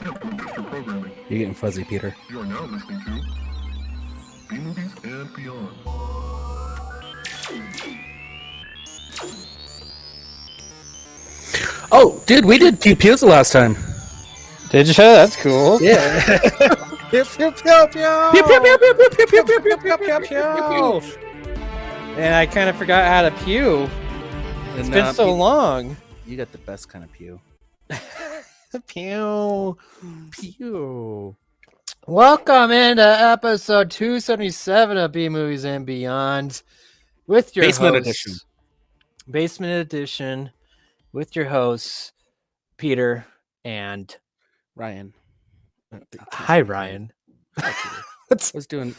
attempt to industrial programming. You're getting fuzzy, Peter. You are now listening to B-Movies and Beyond. Oh, dude, we did Pew Pews the last time. Did you? That's cool. Yeah. Pew pew pew pew. Pew, pew, pew, pew, pew, pew, pew, pew, pew, pew pew, pew. And I kind of forgot how to pew. It's been so long. You got the best kind of pew. Pew. Pew. Welcome into episode 277 of B Movies and Beyond with your Basement hosts, edition. Basement edition with your hosts Peter and Ryan. Hi Ryan. I was doing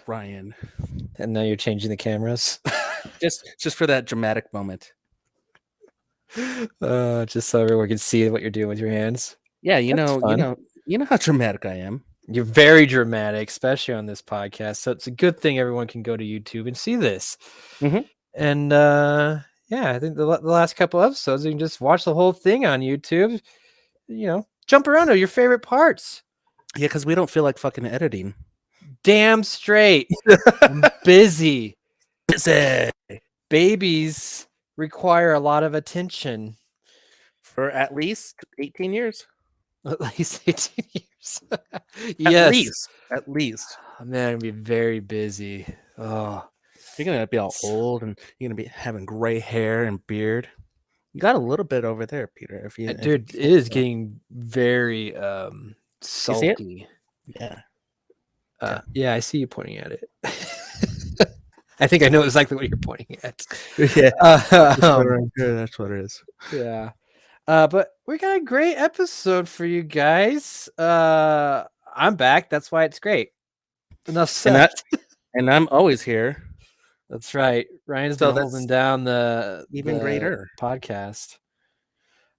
Ryan. And now you're changing the cameras. just for that dramatic moment. Just so everyone can see what you're doing with your hands. Yeah, you know how dramatic I am. You're very dramatic, especially on this podcast. So it's a good thing everyone can go to YouTube and see this. Mm-hmm. And yeah, I think the last couple episodes, you can just watch the whole thing on YouTube. You know, jump around to your favorite parts. Yeah, because we don't feel like fucking editing. Damn straight. I'm busy. Busy. Babies require a lot of attention. For at least 18 years. At least 18 years. Yes. At least. Oh, man, I'm going to be very busy. Oh, you're going to be all old and you're going to be having gray hair and beard. You got a little bit over there, Peter. Dude, it is getting very salty. Yeah. Yeah, I see you pointing at it. I think I know exactly what you're pointing at. Yeah. That's what it is. Yeah. But we got a great episode for you guys. I'm back. That's why it's great. Enough said. And I'm always here. That's right. Ryan's been holding down the greater podcast.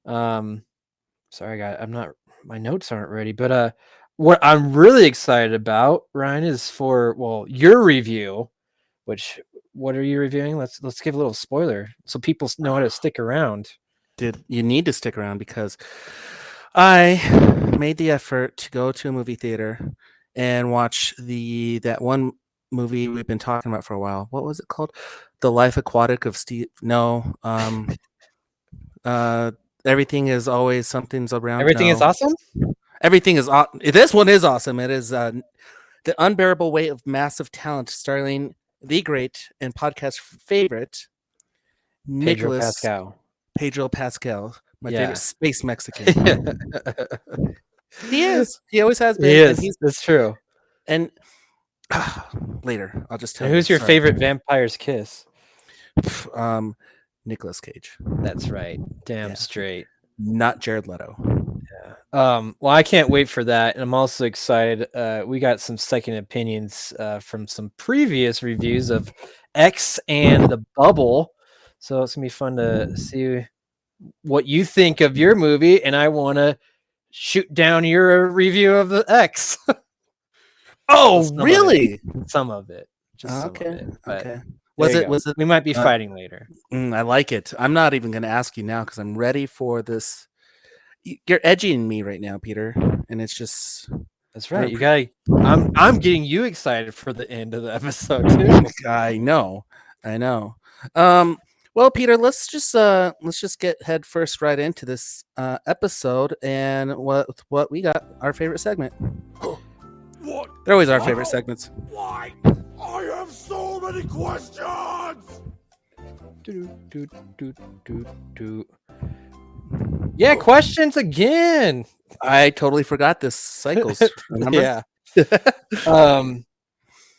Sorry, guys. My notes aren't ready, but what I'm really excited about, Ryan, is for your review. What are you reviewing? Let's give a little spoiler so people know how to stick around. You need to stick around because I made the effort to go to a movie theater and watch that one movie we've been talking about for a while. What was it called? The Life Aquatic of Steve. No. Everything is always something's around. Everything is awesome. Everything is awesome. This one is awesome. It is The Unbearable Weight of Massive Talent, starring the great and podcast favorite Pedro Pascal, my favorite space Mexican. He is. He always has been. He is. That's true. And later, I'll just tell you. Who's your favorite vampire's kiss? Nicolas Cage. That's right. Damn straight. Not Jared Leto. Yeah. Well, I can't wait for that. And I'm also excited. We got some second opinions from some previous reviews of X and the Bubble. So it's gonna be fun to see what you think of your movie, and I want to shoot down your review of the X. Oh, really? Some of it. Just okay. Okay. Was it? We might be fighting later. I like it. I'm not even going to ask you now because I'm ready for this. You're edging me right now, Peter, and it's just. That's right. You gotta. I'm getting you excited for the end of the episode too. I know. Well, Peter, let's just get head first right into this episode and what we got. Our favorite segment. What? They're always our favorite segments. Why? I have so many questions. Yeah, questions again. I totally forgot this cycles. Yeah. I'm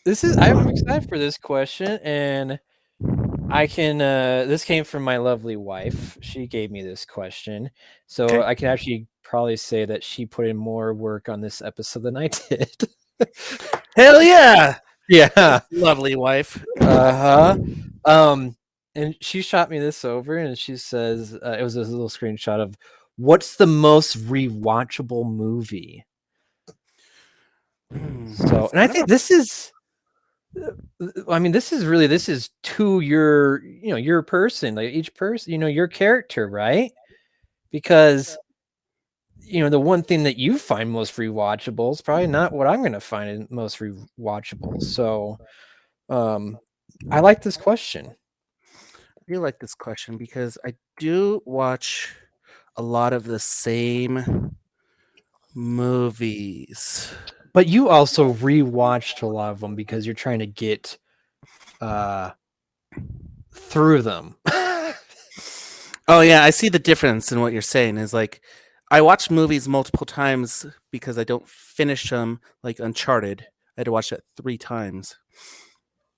excited for this question, and I can this came from my lovely wife. She gave me this question, so okay. I can actually probably say that she put in more work on this episode than I did. Hell yeah. Yeah. Lovely wife. And she shot me this over, and she says it was a little screenshot of what's the most re-watchable movie. So, and I think this is to your person, like each person, your character, right? Because the one thing that you find most rewatchable is probably not what I'm going to find most rewatchable. So, I like this question. I do like this question because I do watch a lot of the same movies. But you also rewatched a lot of them because you're trying to get through them. Oh yeah, I see the difference in what you're saying. Is like I watch movies multiple times because I don't finish them. Like Uncharted, I had to watch that 3 times.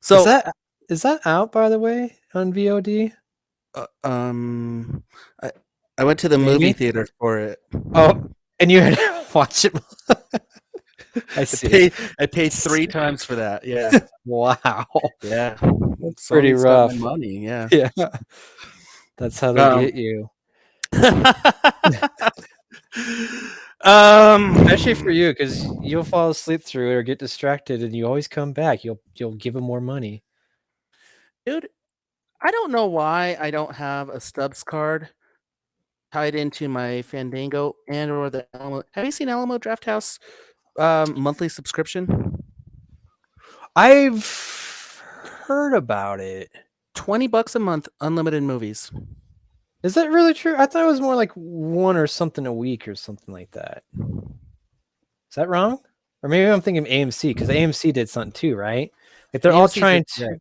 Is So, that out, by the way, on VOD? uh, I I went to the movie Maybe. theater for it. Oh, and you had to watch it. I see. I paid 3 times for that. Yeah, Wow, yeah. that's pretty Sony's got my rough. money. Yeah. Yeah, that's how they Um, get you. Especially for um, you, because you'll fall asleep through it or get distracted, and you always come back. You'll give them more money. dude, I don't know why I don't have a Stubs card tied into my Fandango and or the Alamo. Have you seen Alamo Drafthouse monthly subscription? I've heard about it. $20 a month, unlimited movies. Is that really true? I thought it was more like one or something a week or something like that. Is that wrong? Or maybe I'm thinking AMC, because AMC did something too, right? Like they're all AMC trying did that. to,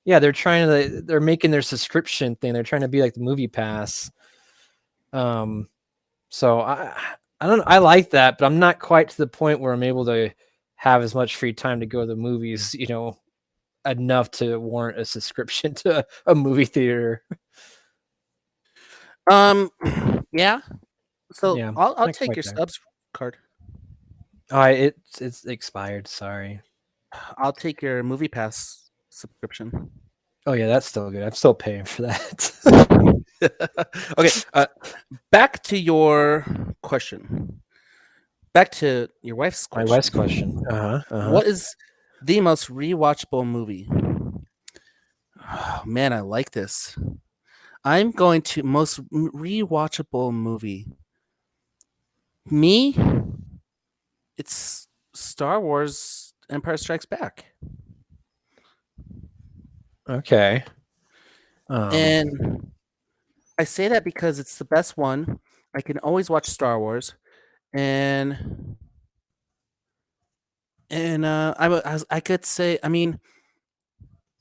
yeah, they're making their subscription thing. They're trying to be like the Movie Pass. So I don't know. I like that, but I'm not quite to the point where I'm able to have as much free time to go to the movies, enough to warrant a subscription to a movie theater. Um, yeah. So Yeah, I'll not take quite your there. Stubs card. It's expired. Sorry. I'll take your Movie Pass subscription. Oh yeah, that's still good. I'm still paying for that. Okay, back to your question. Back to your wife's My question. wife's question. What is the most rewatchable movie? Oh, man, I like this. I'm going to most rewatchable movie. Me, it's Star Wars Empire Strikes Back. Okay. And I say that because it's the best one. I can always watch Star Wars, and I could say, I mean,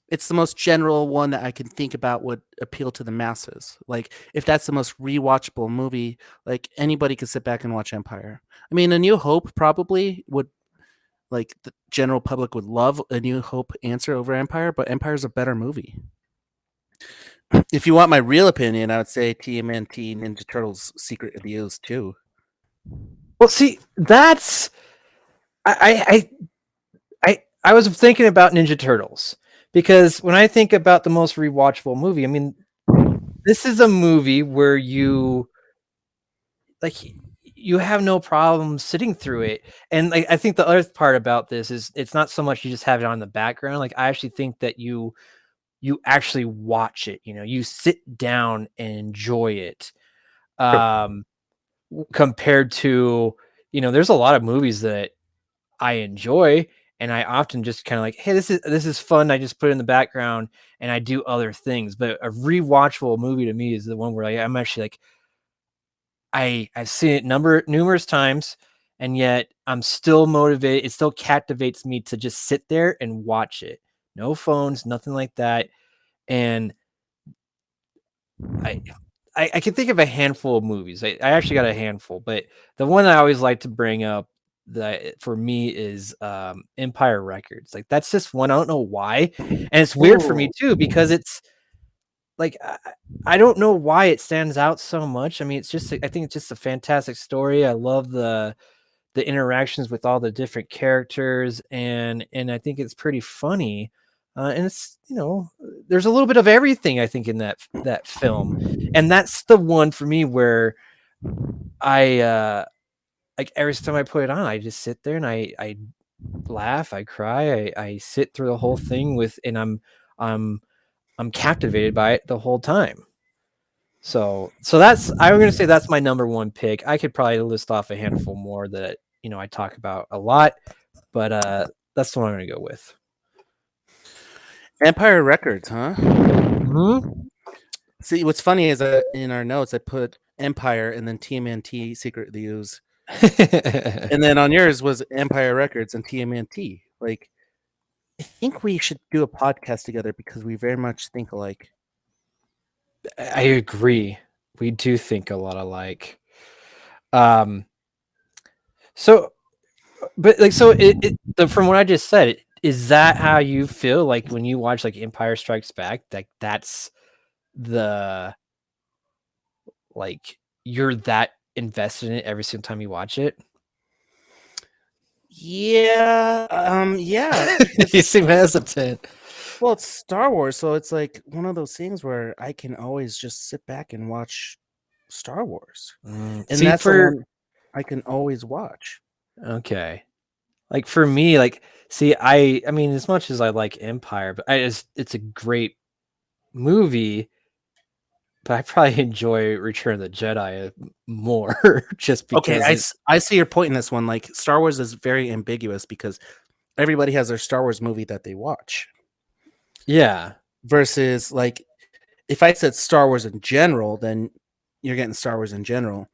it's the most general one that I can think about would appeal to the masses. Like, if that's the most rewatchable movie, like anybody could sit back and watch Empire. I mean, A New Hope probably would, like, the general public would love A New Hope answer over Empire, but Empire's a better movie. If you want my real opinion, I would say TMNT Ninja Turtles Secret of the Ooze too. Well, see, that's I was thinking about Ninja Turtles, because when I think about the most rewatchable movie, I mean, this is a movie where you have no problem sitting through it. And like, I think the other part about this is it's not so much you just have it on the background. Like, I actually think that you actually watch it. You sit down and enjoy it. Compared to, there's a lot of movies that I enjoy, and I often just kind of like, hey, this is fun. I just put it in the background and I do other things. But a rewatchable movie to me is the one where I'm actually like, I've seen it numerous times, and yet I'm still motivated. It still captivates me to just sit there and watch it. No phones, nothing like that. And I can think of a handful of movies. I actually got a handful, but the one I always like to bring up that for me is Empire Records. Like, that's just one. I don't know why, and it's weird for me too, because it's like I don't know why it stands out so much. I mean, I think it's just a fantastic story. I love the interactions with all the different characters, and I think it's pretty funny. And it's, there's a little bit of everything, I think, in that film, and that's the one for me where I like every time I put it on, I just sit there and I laugh, I cry, I sit through the whole thing and I'm captivated by it the whole time. So that's I'm gonna say that's my number one pick. I could probably list off a handful more that I talk about a lot, but that's the one I'm gonna go with. Empire Records, huh? Mm-hmm. See, what's funny is that in our notes I put Empire and then TMNT Secret Use, and then on yours was Empire Records and TMNT. Like, I think we should do a podcast together because we very much think alike. I agree. We do think a lot alike. So, but like, so from what I just said, is that how you feel like when you watch like Empire Strikes Back? Like that's the like you're that invested in it every single time you watch it? Yeah. You seem hesitant. Well, it's Star Wars, so it's like one of those things where I can always just sit back and watch Star Wars, and See, that's the one I can always watch. Okay. Like for me, like, see, I mean, as much as I like Empire, but it's a great movie, but I probably enjoy Return of the Jedi more just Okay, because I see your point in this one. Like, Star Wars is very ambiguous because everybody has their Star Wars movie that they watch. yeah. Versus, like, if I said Star Wars in general, then you're getting Star Wars in general,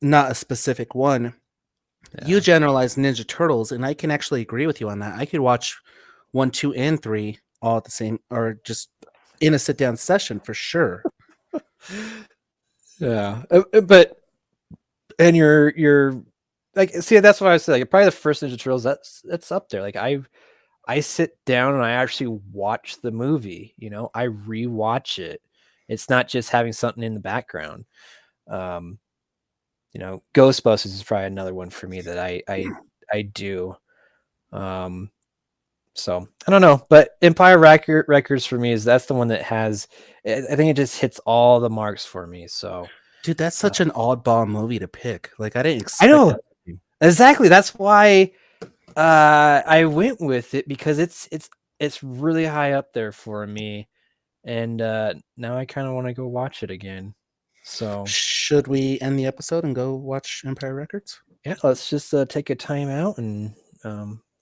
not a specific one. You generalize Ninja Turtles, and I can actually agree with you on that. I could watch 1, 2, and 3 all at the same, or just in a sit down session for sure. Yeah. But and you're like, see, that's what I said. Like, probably the first Ninja Turtles, that's up there. Like I sit down and I actually watch the movie, I rewatch it. It's not just having something in the background. Ghostbusters is probably another one for me that I do. So I don't know, but Empire Records for me that's the one that has. I think it just hits all the marks for me. So, Dude, that's such an oddball movie to pick. Like, I didn't expect. I know exactly. That's why I went with it because it's really high up there for me, and now I kind of want to go watch it again. So should we end the episode and go watch Empire Records? Yeah, let's just take a time out and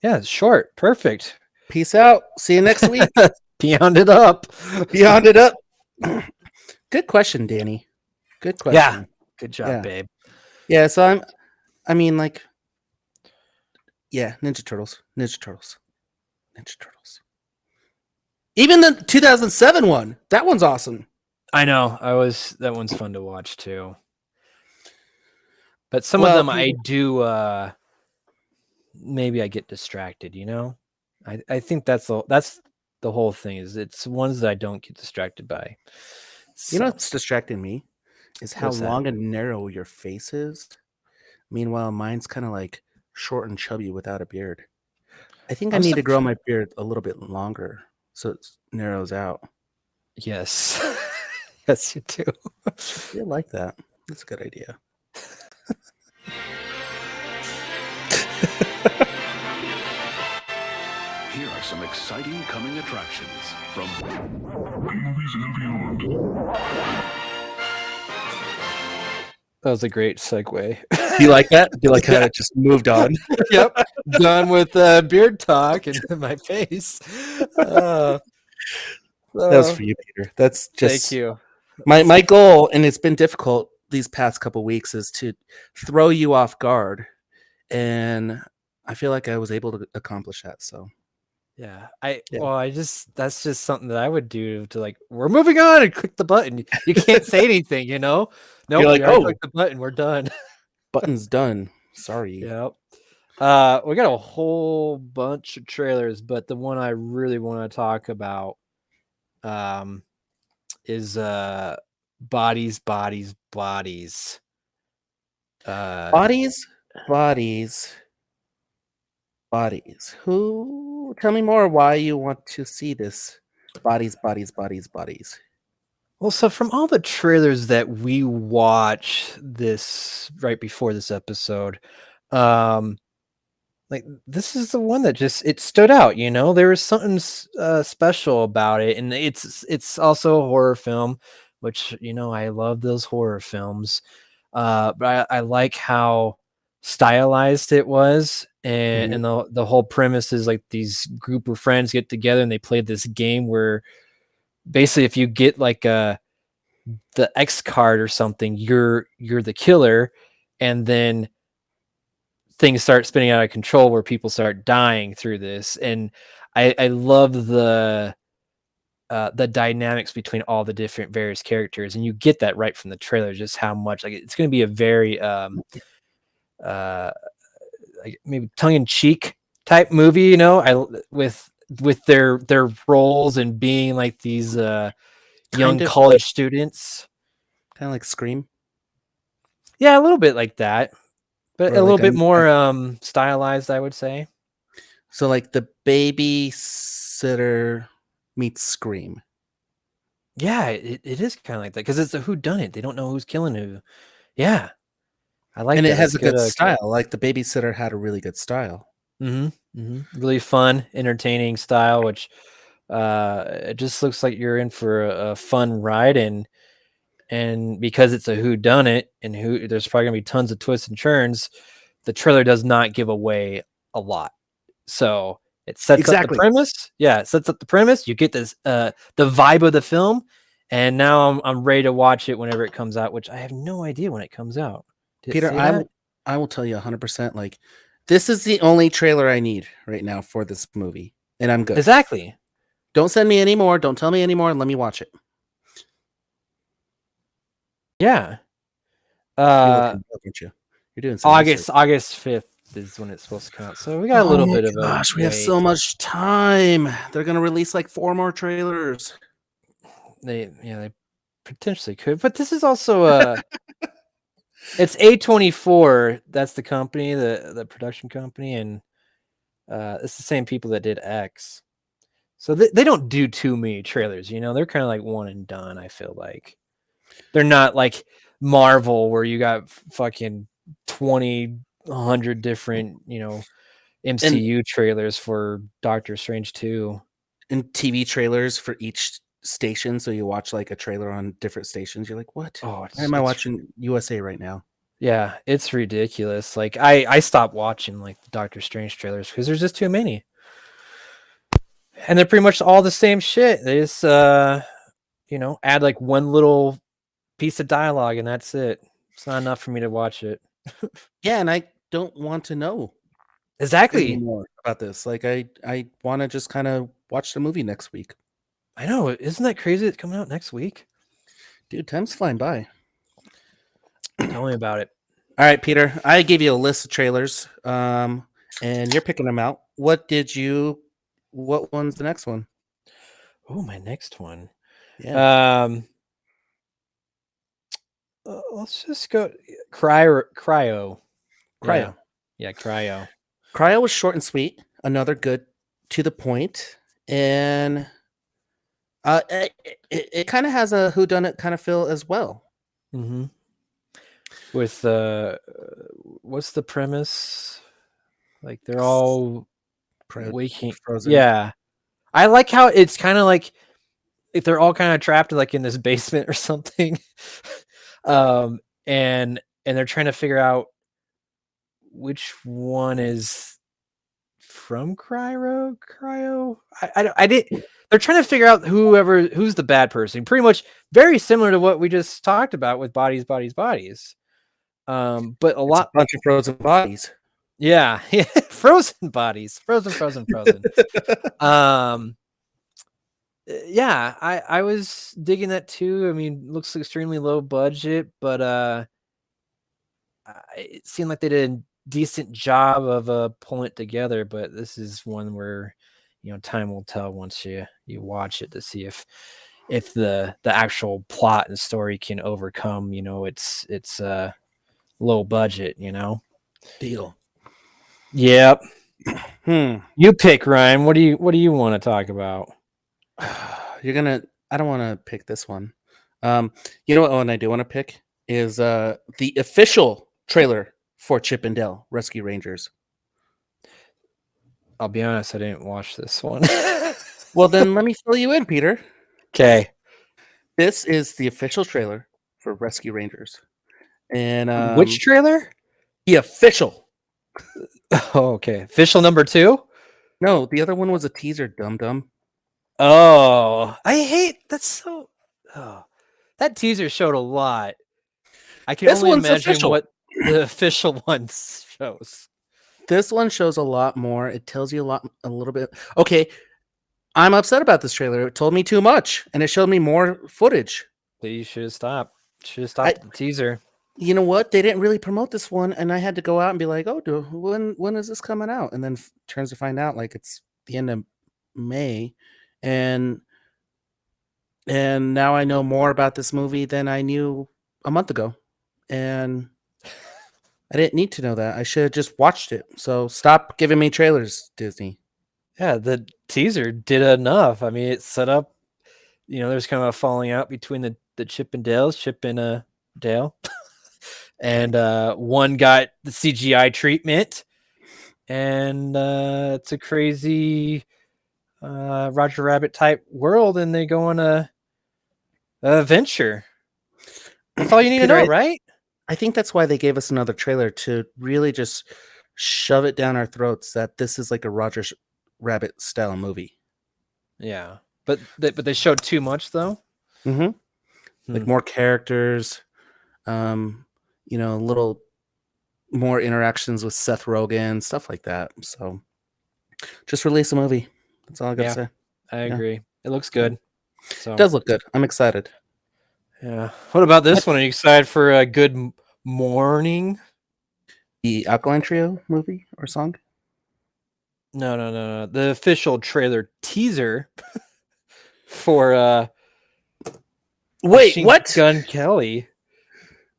yeah, it's short, perfect. Peace out. See you next week. Beyond it up. Beyond it up. Good question, Danny. Good question. Yeah. Good job, babe. Yeah, so Ninja Turtles. Even the 2007 one. That one's awesome. I know. That one's fun to watch too. But some of them I do maybe I get distracted, I think that's the whole thing is it's ones that I don't get distracted by. So. You know what's distracting me is how long and narrow your face is. Meanwhile, mine's kind of like short and chubby without a beard. I think I need to grow my beard a little bit longer so it narrows out. Yes. Yes, you do. I like that. That's a good idea. Here are some exciting coming attractions from Movies and Beyond. That was a great segue. Do you like that? Do you like how it just moved on? Yep. Done with beard talk and my face. That was for you, Peter. That's just thank you. My goal, and it's been difficult these past couple weeks, is to throw you off guard, and I feel like I was able to accomplish that. So, yeah, that's just something that I would do to like we're moving on and click the button. You can't say anything, Nope, you're like, click the button, we're done. Button's done. Sorry. Yep. We got a whole bunch of trailers, but the one I really want to talk about is bodies. Bodies. Who? Tell me more why you want to see this. Bodies. Well, so from all the trailers that we watched this right before this episode, like this is the one that just it stood out. There was something special about it, and it's also a horror film which I love those horror films. But I like how stylized it was, and the whole premise is like these group of friends get together and they play this game where basically if you get like the X card or something, you're the killer, and then things start spinning out of control where people start dying through this. And I love the dynamics between all the different various characters, and you get that right from the trailer, just how much like it's going to be a very like maybe tongue-in-cheek type movie, with their roles and being like these young Kind of college students. kind of like Scream, Yeah, a little bit like that, but or a little like bit more stylized, I would say. so like the babysitter meets Scream. Yeah, it is kind of like that because it's a whodunit. They don't know who's killing who. Yeah, I like And that. it has It's a good good. style. Like the babysitter had a really good style. Really fun, entertaining style, which it just looks like you're in for a fun ride. And because it's a whodunit and there's probably gonna be tons of twists and turns, the trailer does not give away a lot. So it sets up the Exactly. premise. Yeah, it sets up the premise. You get this the vibe of the film, and now I'm ready to watch it whenever it comes out, which I have no idea when it comes out. Did it Peter, say that? I will tell you 100%, like this is the only trailer I need right now for this movie, and I'm good. Exactly. Don't send me any more. Don't tell me any more. Let me watch it. Yeah. You're Uh looking up, aren't you? You're doing some research. August 5th is when it's supposed to come out. So we got a Oh little my bit of a gosh, we have wait. so much time. They're gonna release like 4 more trailers. They potentially could, but this is also it's A24. That's the company, the production company, and it's the same people that did X. So they don't do too many trailers, they're kind of like one and done, I feel like. They're not like Marvel where you got fucking 20, 100 different, And MCU trailers for Doctor Strange 2. and TV trailers for each station, so you watch like a trailer on different stations. You're like, "What? Oh, Why am I watching USA right now?" yeah, it's ridiculous. Like I stopped watching like the Doctor Strange trailers because there's just too many. And they're pretty much all the same shit. They just add like one little piece of dialogue and that's it. It's not enough for me to watch it. Yeah, and I don't want to know Exactly. anymore about this. Like I want to just kind of watch the movie next week. I know. Isn't that crazy? It's coming out next week. Dude, time's flying by. Tell me about it. All right, Peter. I gave you a list of trailers, and you're picking them out. What one's the next one? Oh, my next one. Yeah. Let's just go cryo. Cryo. Yeah, cryo. Cryo was short and sweet. Another good, to the point, and it kind of has a whodunit kind of feel as well. Mm-hmm. With what's the premise? Like they're all waking. Frozen. Yeah, I like how it's kind of like if they're all kind of trapped like in this basement or something, and they're trying to figure out which one is from cryo. I did. They're trying to figure out who's the bad person. Pretty much very similar to what we just talked about with bodies. But a Bunch of frozen bodies. yeah, frozen bodies, frozen. Yeah, I was digging that too. I mean, looks extremely low budget, but it seemed like they did a decent job of pulling it together. But this is one where time will tell once you watch it to see if the actual plot and story can overcome it's low budget. Deal. Yep. You pick, Ryan. What do you want to talk about? I don't want to pick this one. You know what one I do want to pick is the official trailer for Chip and Dale Rescue Rangers. I'll be honest, I didn't watch this one. Well, then let me fill you in, Peter. Okay. This is the official trailer for Rescue Rangers, and Which trailer? the official. Oh, okay. Official number 2? No, the other one was a teaser. Dum dum. Oh, I hate that's so. Oh, that teaser showed a lot. I can This only one's imagine official. what the official one shows. This one shows a lot more. It tells you a little bit. Okay, I'm upset about this trailer. It told me too much, and it showed me more footage. But you should have stopped. Should have I, stopped the teaser. you know what? They didn't really promote this one, and I had to go out and be like, "Oh, when is this coming out?" And then turns to find out like it's the end of May, and now I know more about this movie than I knew a month ago, and I didn't need to know that. I should have just watched it. So stop giving me trailers, Disney. Yeah, the teaser did enough. I mean, it set up. There's kind of a falling out between the Chip and Dales, Chip and Dale, and one got the CGI treatment, and it's a crazy Roger Rabbit type world, and they go on a adventure. That's all you need to know, right? I think that's why they gave us another trailer to really just shove it down our throats that this is like a Roger Rabbit style movie. Yeah, but they showed too much though. Like more characters, a little more interactions with Seth Rogen, stuff like that. So just release a movie. That's all I gotta say. I agree. It looks good. So it does look good. I'm excited. Yeah. What about this one? Are you excited for a Good Morning? The Alkaline Trio movie or song? No. The official trailer teaser for Wait, what? Gun Kelly.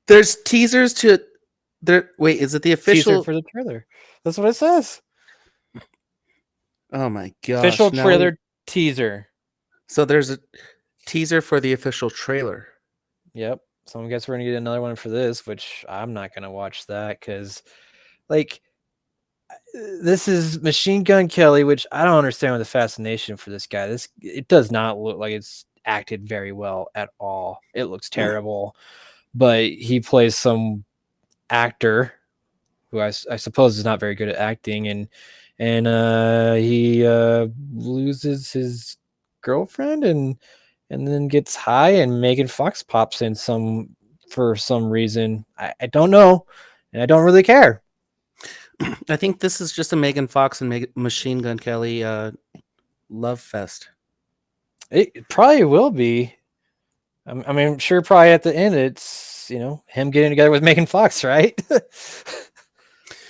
There's teasers to there. Wait, is it the official teaser for the trailer? That's what it says. Oh my gosh. Official trailer teaser. So there's a teaser for the official trailer. Yep. So I guess we're gonna get another one for this, which I'm not gonna watch that because, like, this is Machine Gun Kelly, which I don't understand the fascination for this guy. It does not look like it's acted very well at all. It looks terrible, but he plays some actor who I suppose is not very good at acting, and he loses his girlfriend and then gets high, and Megan Fox pops in for some reason. I don't know, and I don't really care. I think this is just a Megan Fox and Machine Gun Kelly love fest. It probably will be. I mean, I'm sure probably at the end it's him getting together with Megan Fox, right?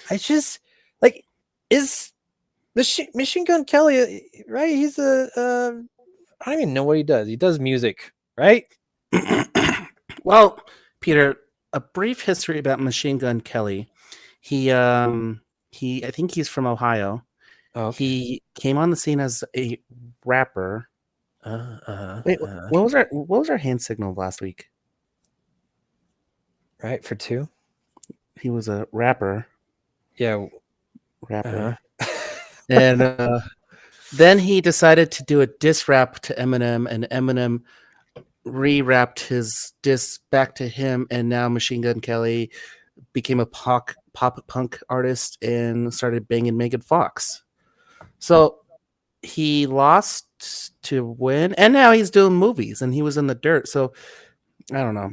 I just like is Machine Gun Kelly, right? He's I don't even know what he does. He does music, right? Well, Peter, a brief history about Machine Gun Kelly. He I think he's from Ohio. Oh, okay. He came on the scene as a rapper. Wait, what was our hand signal last week? Right, for 2. He was a rapper. Yeah, rapper. And then he decided to do a diss rap to Eminem, and Eminem re-rapped his diss back to him, and now Machine Gun Kelly became a pop punk artist and started banging Megan Fox. So he lost to win, and now he's doing movies, and he was in the dirt. So I don't know.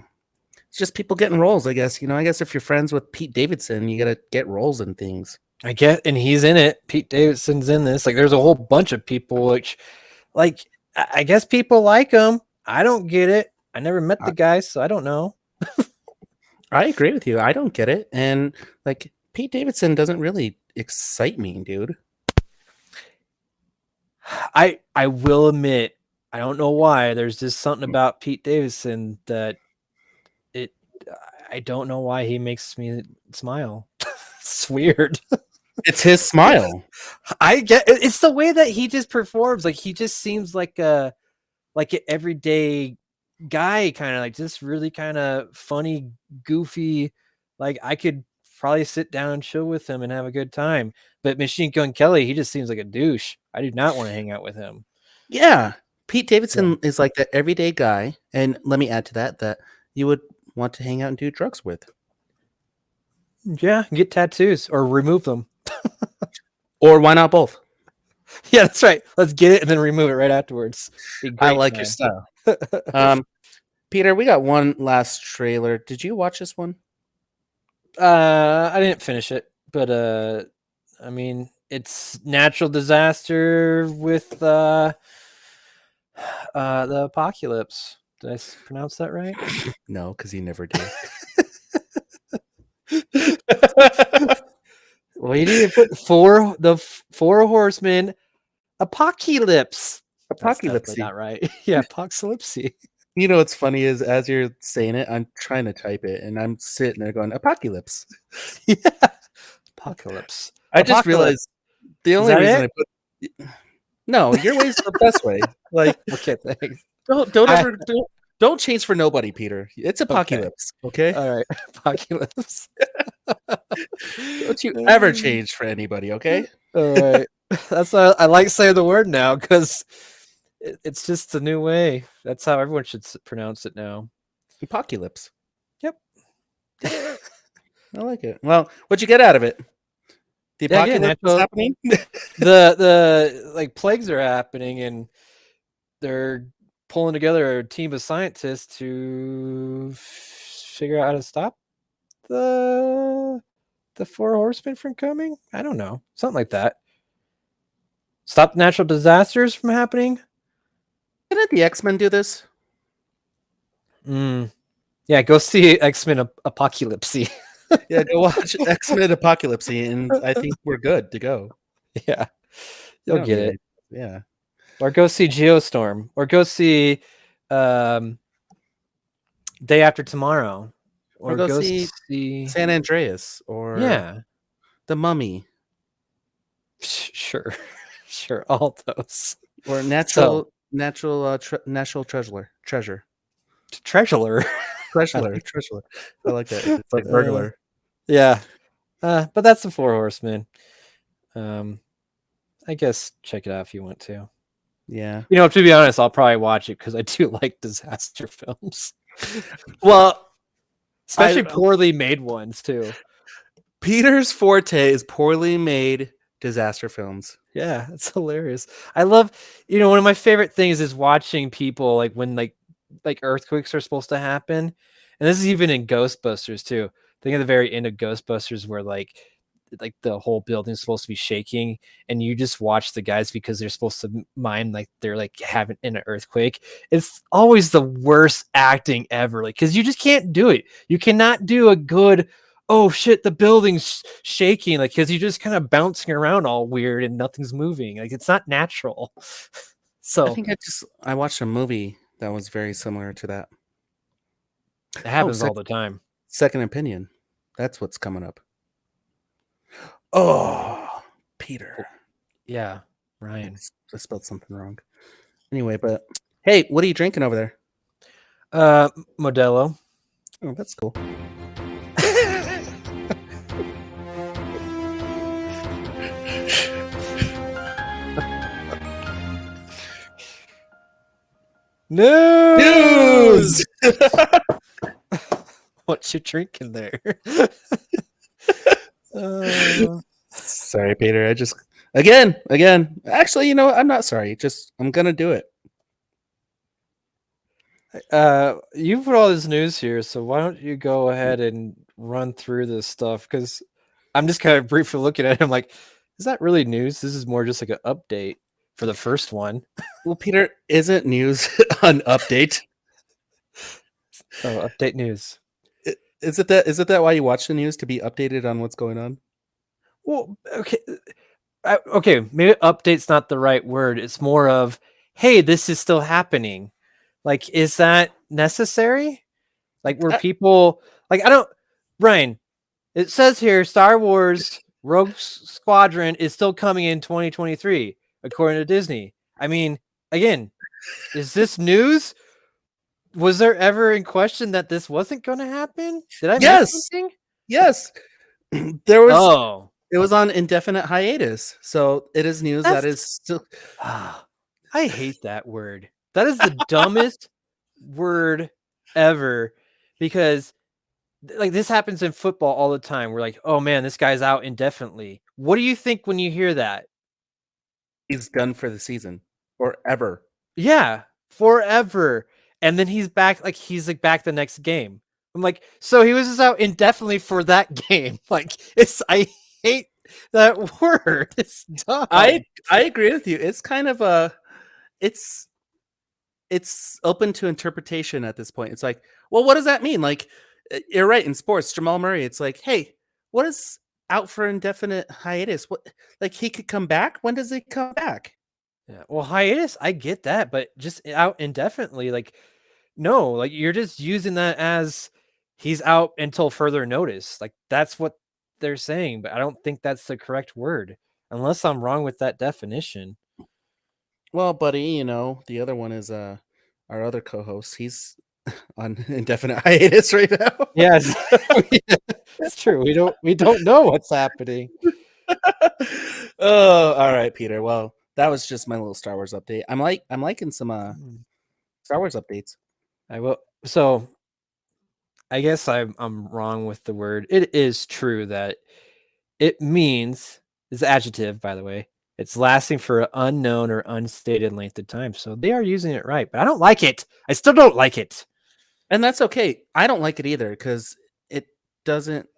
It's just people getting roles, I guess. I guess if you're friends with Pete Davidson, you gotta get roles and things. I get, and he's in it. Pete Davidson's in this. Like, there's a whole bunch of people which, like, I guess people like him. I don't get it. I never met the guy, so I don't know. I agree with you. I don't get it. And like Pete Davidson doesn't really excite me, dude. I will admit, I don't know why. There's just something about Pete Davidson that I don't know why he makes me smile. It's weird. It's his smile. I get it's the way that he just performs. Like, he just seems like an everyday guy, kind of like just really kind of funny, goofy. Like, I could probably sit down and chill with him and have a good time. But Machine Gun Kelly, he just seems like a douche. I do not want to hang out with him. Yeah, Pete Davidson is like that everyday guy, and let me add to that you would want to hang out and do drugs with. Yeah, get tattoos or remove them. Or why not both? Yeah, that's right. Let's get it and then remove it right afterwards. I like your style. Peter, we got one last trailer. Did you watch this one? I didn't finish it, but I mean, it's natural disaster with the apocalypse. Did I pronounce that right? No, because you never did. Well, you need to put four horsemen apocalypse. That's definitely not right. Yeah, apocalypse. You know what's funny is as you're saying it, I'm trying to type it and I'm sitting there going apocalypse. Yeah, apocalypse. I just realized the only reason I put no, your way's the best way. Like, okay, thanks. Don't change for nobody, Peter. It's apocalypse. Okay. All right, apocalypse. Don't you ever change for anybody, okay? All right. That's why I like saying the word now because it's just a new way. That's how everyone should pronounce it now. Apocalypse. Yep. I like it. Well, what'd you get out of it? The apocalypse is happening. the like plagues are happening, and they're pulling together a team of scientists to figure out how to stop the four horsemen from coming. I don't know, something like that. Stop natural disasters from happening. Didn't the X-Men do this? Yeah, go see X-Men Apocalypse. Yeah, go watch X-Men Apocalypse, and I think we're good to go. Yeah, you'll get it. Yeah, or go see Geostorm, or go see Day After Tomorrow, or go see San Andreas, or The Mummy. Sure, all those. Or National Treasure. I like that. It's like burglar. Yeah, but that's the Four Horsemen. I guess check it out if you want to. Yeah, you know, to be honest, I'll probably watch it because I do like disaster films. Well, especially poorly made ones too. Peter's forte is poorly made disaster films. Yeah, it's hilarious. I love, one of my favorite things is watching people like when like earthquakes are supposed to happen, and this is even in Ghostbusters too. Think of the very end of Ghostbusters where like the whole building's supposed to be shaking, and you just watch the guys because they're supposed to mime like they're like having an earthquake. It's always the worst acting ever, like because you just can't do it. You cannot do a good, oh shit, the building's shaking, like because you're just kind of bouncing around all weird and nothing's moving. Like it's not natural. So I think I watched a movie that was very similar to that. It happens all the time. Second Opinion. That's what's coming up. Oh, Peter. Yeah, Ryan. I spelled something wrong. Anyway, but hey, what are you drinking over there? Modelo. Oh, that's cool. News! What you drinking there? Sorry, Peter. I just again. Actually, I'm not sorry. I'm gonna do it. You put all this news here, so why don't you go ahead and run through this stuff? Because I'm just kind of briefly looking at it. I'm like, is that really news? This is more just like an update for the first one. Well, Peter, isn't news an update? Oh, update news. Is it that why you watch the news, to be updated on what's going on? Well, okay, maybe update's not the right word. It's more of, hey, this is still happening. Like, is that necessary? Like, were people like, Ryan, it says here Star Wars Rogue Squadron is still coming in 2023, according to Disney. I mean, again, is this news? Was there ever in question that this wasn't going to happen? Did I miss something? Yes. There was. It was on indefinite hiatus, so it is news that is still. I hate that word. That is the dumbest word ever, because like this happens in football all the time. We're like, oh man, this guy's out indefinitely. What do you think when you hear that? He's done for the season or ever. Yeah, forever. And then he's back, like he's like back the next game. I'm like, so he was just out indefinitely for that game. Like I hate that word. It's dumb. I agree with you. It's kind of a it's open to interpretation at this point. It's like, well, what does that mean? Like, you're right, in sports, Jamal Murray, it's like, hey, what is out for indefinite hiatus? What, like, he could come back? When does he come back? Yeah, well, hiatus, I get that, but just out indefinitely, like, no, like you're just using that as he's out until further notice. Like that's what they're saying, but I don't think that's the correct word, unless I'm wrong with that definition. Well, buddy, you know, the other one is our other co-host. He's on indefinite hiatus right now. Yes, it's true. We don't know what's happening. Oh, all right, Peter. Well, that was just my little Star Wars update. I'm liking some Star Wars updates. I will. So, I guess I'm wrong with the word. It is true that it means, is adjective, by the way. It's lasting for an unknown or unstated length of time. So they are using it right, but I don't like it. I still don't like it. And that's okay. I don't like it either because it doesn't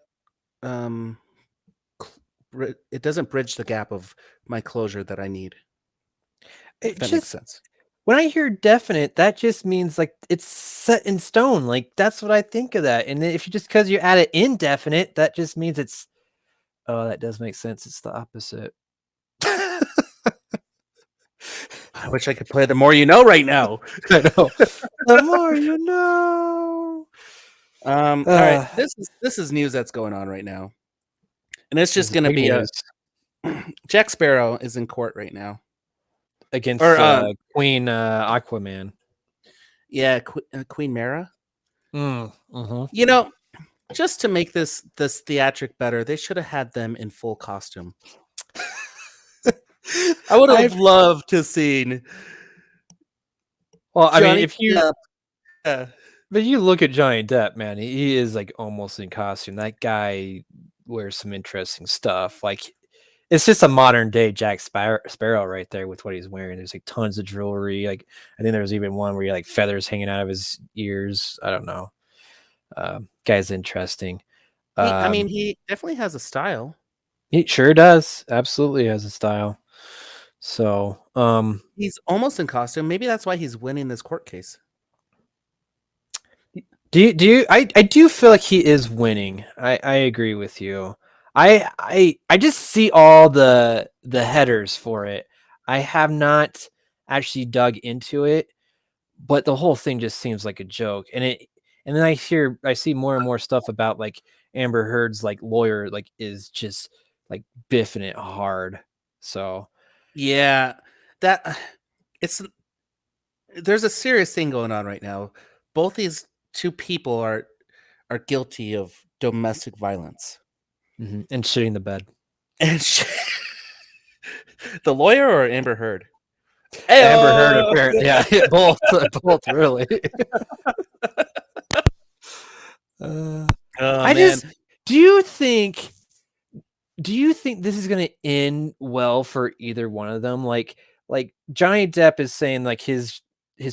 it doesn't bridge the gap of my closure that I need. If that makes sense. When I hear definite, that just means like it's set in stone. Like that's what I think of that. And if you just because you add it indefinite, that just means it's. Oh, that does make sense. It's the opposite. I wish I could play The More You Know right now. I know. The more you know. All right. This is news that's going on right now. And it's just going to be Jack Sparrow is in court right now against Queen Aquaman. Yeah, Queen Mara. Mm-hmm. You know, just to make this theatric better, they should have had them in full costume. I would have loved to seen. Well, I mean, if you but you look at Johnny Depp, man, he is like almost in costume. That guy wears some interesting stuff. Like it's just a modern day Jack Sparrow right there with what he's wearing. There's like tons of jewelry. Like I think there was even one where he like feathers hanging out of his ears. I don't know. Guy's interesting. I mean, he definitely has a style. He sure does. Absolutely has a style. So, he's almost in costume. Maybe that's why he's winning this court case. Do you I do feel like he is winning. I agree with you. I just see all the headers for it. I have not actually dug into it, but the whole thing just seems like a joke. And then I see more and more stuff about like Amber Heard's like lawyer like is just like biffing it hard. So yeah, there's a serious thing going on right now. Both these two people are guilty of domestic violence and shitting the bed. And the lawyer or Amber Heard? Amber Heard, apparently. Yeah, both really. Do you think this is going to end well for either one of them? Like Johnny Depp is saying like his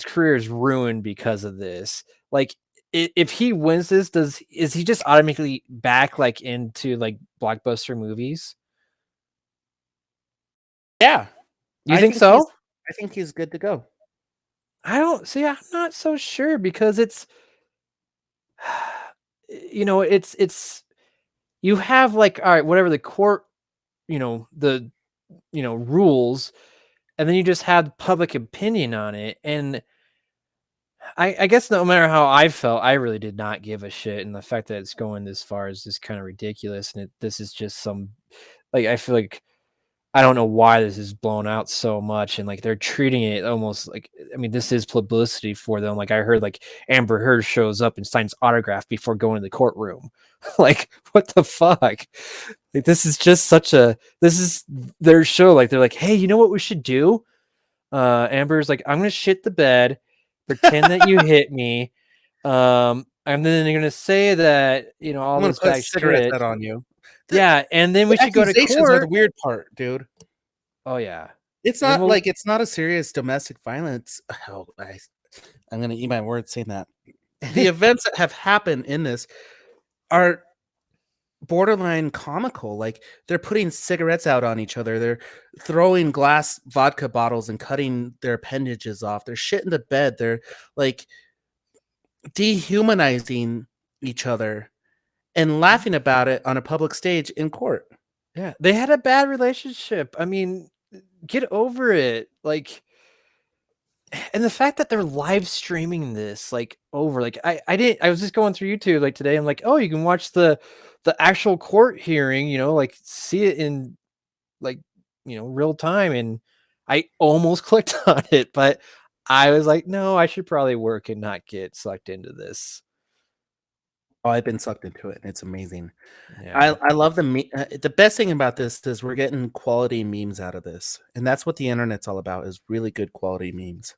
career is ruined because of this. Like if he wins this, is he just automatically back like into like blockbuster movies? Yeah. You think so? I think he's good to go. I'm not so sure because it's it's you have like, all right, whatever the court, the rules, and then you just had public opinion on it. And I guess no matter how I felt, I really did not give a shit. And the fact that it's going this far is just kind of ridiculous. And this is just some, like, I feel like, I don't know why this is blown out so much. And like, they're treating it almost like, I mean, this is publicity for them. Like I heard like Amber Heard shows up and signs autograph before going to the courtroom. Like, what the fuck? Like, this is just this is their show. Like, they're like, hey, you know what we should do? Amber's like, I'm going to shit the bed. pretend that you hit me, and then they're gonna say that all I'm gonna this put back cigarettes shit. out on you. The, Yeah, and then the we should go to accusations are the court. weird part, dude. Oh yeah, It's and then not like it's not a serious domestic violence. Oh, I'm gonna eat my words saying that. The events that have happened in this are borderline comical. Like they're putting cigarettes out on each other. They're throwing glass vodka bottles and cutting their appendages off. They're shitting the bed. They're like dehumanizing each other and laughing about it on a public stage in court. yeah, they had a bad relationship. I mean, get over it. Like, and the fact that they're live streaming this like I was just going through YouTube like today. I'm like, oh, you can watch the actual court hearing, like see it in like real time. And I almost clicked on it, but I was like, no, I should probably work and not get sucked into this. Oh, I've been sucked into it, and it's amazing. Yeah, I love the best thing about this is we're getting quality memes out of this, and that's what the internet's all about, is really good quality memes.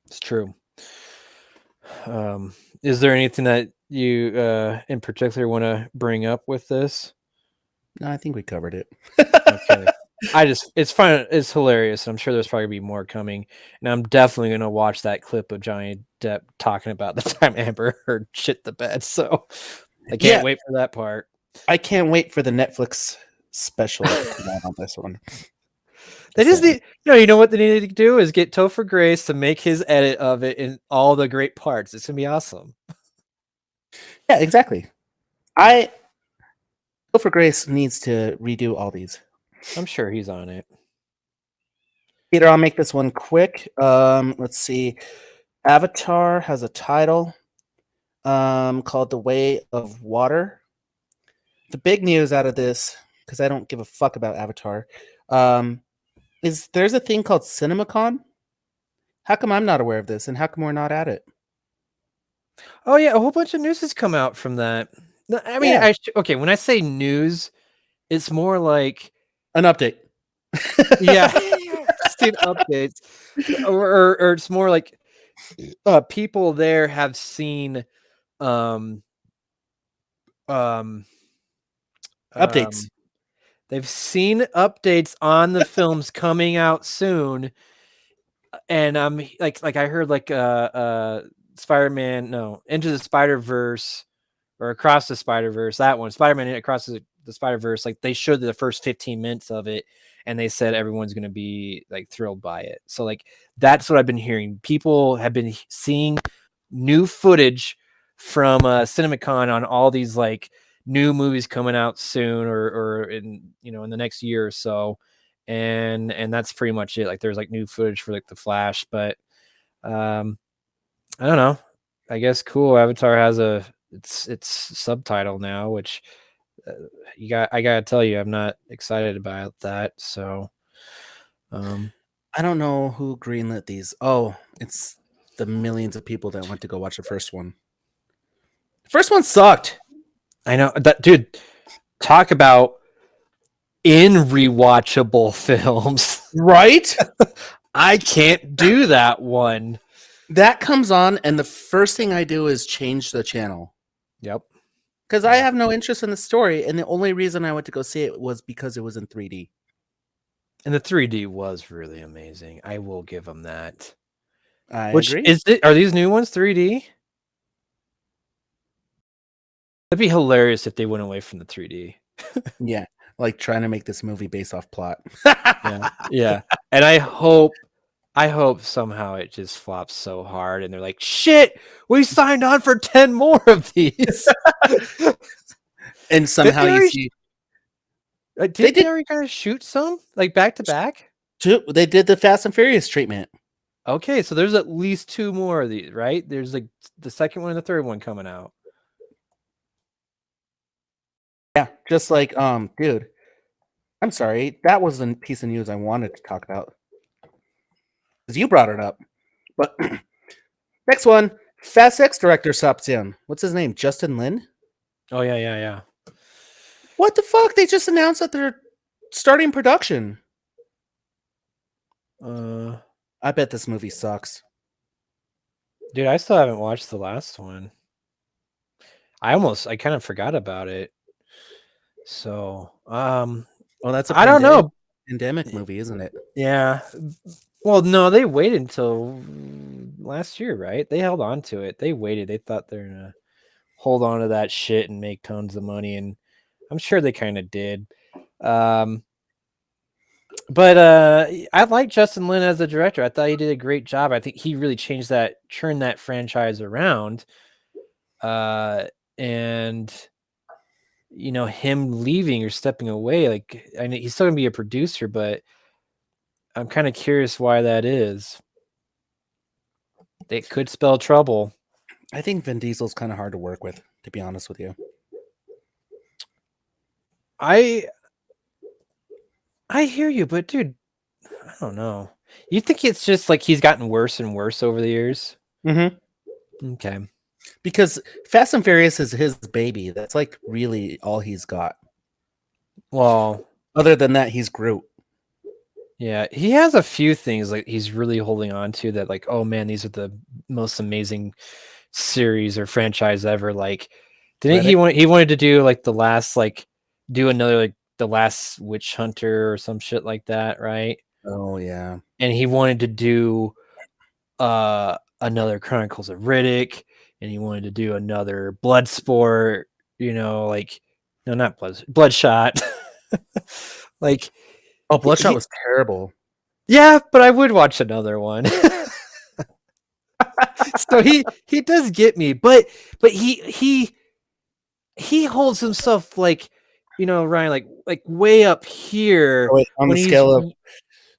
it's true. Is there anything that you in particular want to bring up with this? No, I think we covered it. Okay. It's fun. It's hilarious. I'm sure there's probably gonna be more coming, and I'm definitely gonna watch that clip of Johnny Depp talking about the time Amber Heard shit the bed. So I can't Yeah. wait for that part. I can't wait for the Netflix special to come out on this one. They just need, you know what they need to do is get Topher Grace to make his edit of it in all the great parts. It's gonna be awesome. Yeah, exactly. Topher Grace needs to redo all these. I'm sure he's on it. Peter, I'll make this one quick. Let's see. Avatar has a title called The Way of Water. The big news out of this, because I don't give a fuck about Avatar, is there's a thing called CinemaCon. How come I'm not aware of this, and how come we're not at it? Oh yeah, a whole bunch of news has come out from that. No, I mean, Yeah. okay. When I say news, it's more like An update. yeah, seen updates, or it's more like people there have seen um Updates. they've seen updates on the films coming out soon, and like I heard like Spider-Man, no, Into the Spider-Verse or Across the Spider-Verse, that one, Spider-Man Across the Spider-Verse, like they showed the first 15 minutes of it, and they said everyone's going to be like thrilled by it. So like that's what I've been hearing. People have been seeing new footage from CinemaCon on all these like new movies coming out soon or in in the next year or so, and that's pretty much it. Like there's like new footage for like the Flash, but I don't know. I guess cool. Avatar has its subtitle now, which I gotta tell you, I'm not excited about that. So, I don't know who greenlit these. Oh, it's the millions of people that went to go watch the first one. The first one sucked. I know that, dude. Talk about re-watchable films, Right? I can't do that one. That comes on, and the first thing I do is change the channel. Yep. Because I have no interest in the story, and the only reason I went to go see it was because it was in 3D. And the 3D was really amazing. I will give them that. I Which agree. is it? Are these new ones 3D? That'd be hilarious if they went away from the 3D. Yeah, like trying to make this movie based off plot. Yeah. And I hope somehow it just flops so hard and they're like, shit, we signed on for 10 more of these. And somehow you see did they already kind of shoot some like back to back? they did the Fast and Furious treatment. Okay, so there's at least 2 more of these, right? There's like the second one and the third one coming out. Yeah, just like dude, I'm sorry, that was a piece of news I wanted to talk about because you brought it up. But next one, Fast X director stops in. What's his name? Justin Lin? Oh yeah. What the fuck? They just announced that they're starting production. I bet this movie sucks. Dude, I still haven't watched the last one. I kind of forgot about it. So, Well, that's a I don't know. pandemic movie, isn't it? Yeah. Well, no, they waited until last year, right? They held on to it. They waited. They thought they're gonna hold on to that shit and make tons of money, and I'm sure they kind of did. But I like Justin Lin as a director. I thought he did a great job. I think he really turned that franchise around. And him leaving or stepping away, like, I know he's still gonna be a producer, but I'm kind of curious why that is. It could spell trouble. I think Vin Diesel's kind of hard to work with, to be honest with you. I hear you, but dude, I don't know. You think it's just like he's gotten worse and worse over the years? Mm-hmm. Okay. Because Fast and Furious is his baby. That's like really all he's got. Well, other than that, he's Groot. Yeah, he has a few things like he's really holding on to that, like, oh man, these are the most amazing series or franchise ever. Like, didn't he wanted to do like do another like The Last Witch Hunter or some shit like that, right? Oh yeah. And he wanted to do another Chronicles of Riddick, and he wanted to do another Bloodsport, like, no, not Bloodshot. Like, oh, Bloodshot was terrible. Yeah, but I would watch another one. So he does get me, but he holds himself like, Ryan, like way up here on the scale of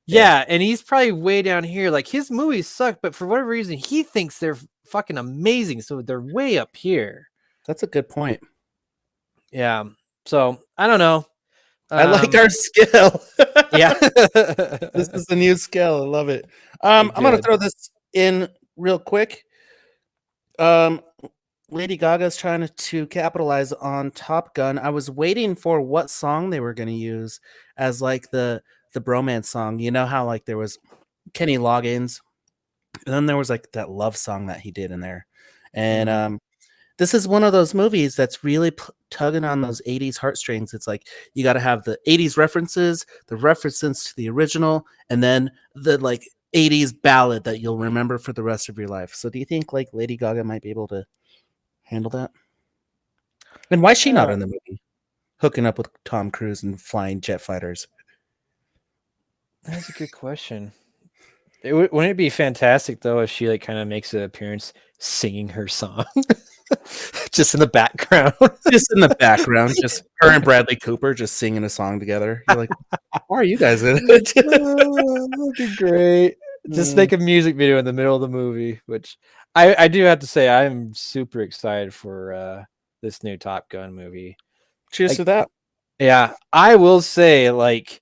yeah, and he's probably way down here. Like, his movies suck, but for whatever reason, he thinks they're fucking amazing, so they're way up here. That's a good point. Yeah. So I don't know. I like our scale. Yeah. This is the new scale. I love it. I'm gonna throw this in real quick. Lady Gaga's trying to capitalize on Top Gun. I was waiting for what song they were going to use as like the bromance song. You know how like there was Kenny Loggins, and then there was like that love song that he did in there. And this is one of those movies that's really tugging on those 80s heartstrings. It's like you got to have the 80s references, the references to the original, and then the like 80s ballad that you'll remember for the rest of your life. So do you think like Lady Gaga might be able to handle that? And why is she not in the movie? Hooking up with Tom Cruise and flying jet fighters. That's a good question. Wouldn't it be fantastic though if she like kind of makes an appearance singing her song just in the background? Just in the background, just her and Bradley Cooper just singing a song together. You're like, why are you guys in it? That'd be great. Just make a music video in the middle of the movie, which I do have to say I'm super excited for this new Top Gun movie. Cheers to that. Yeah, I will say, like,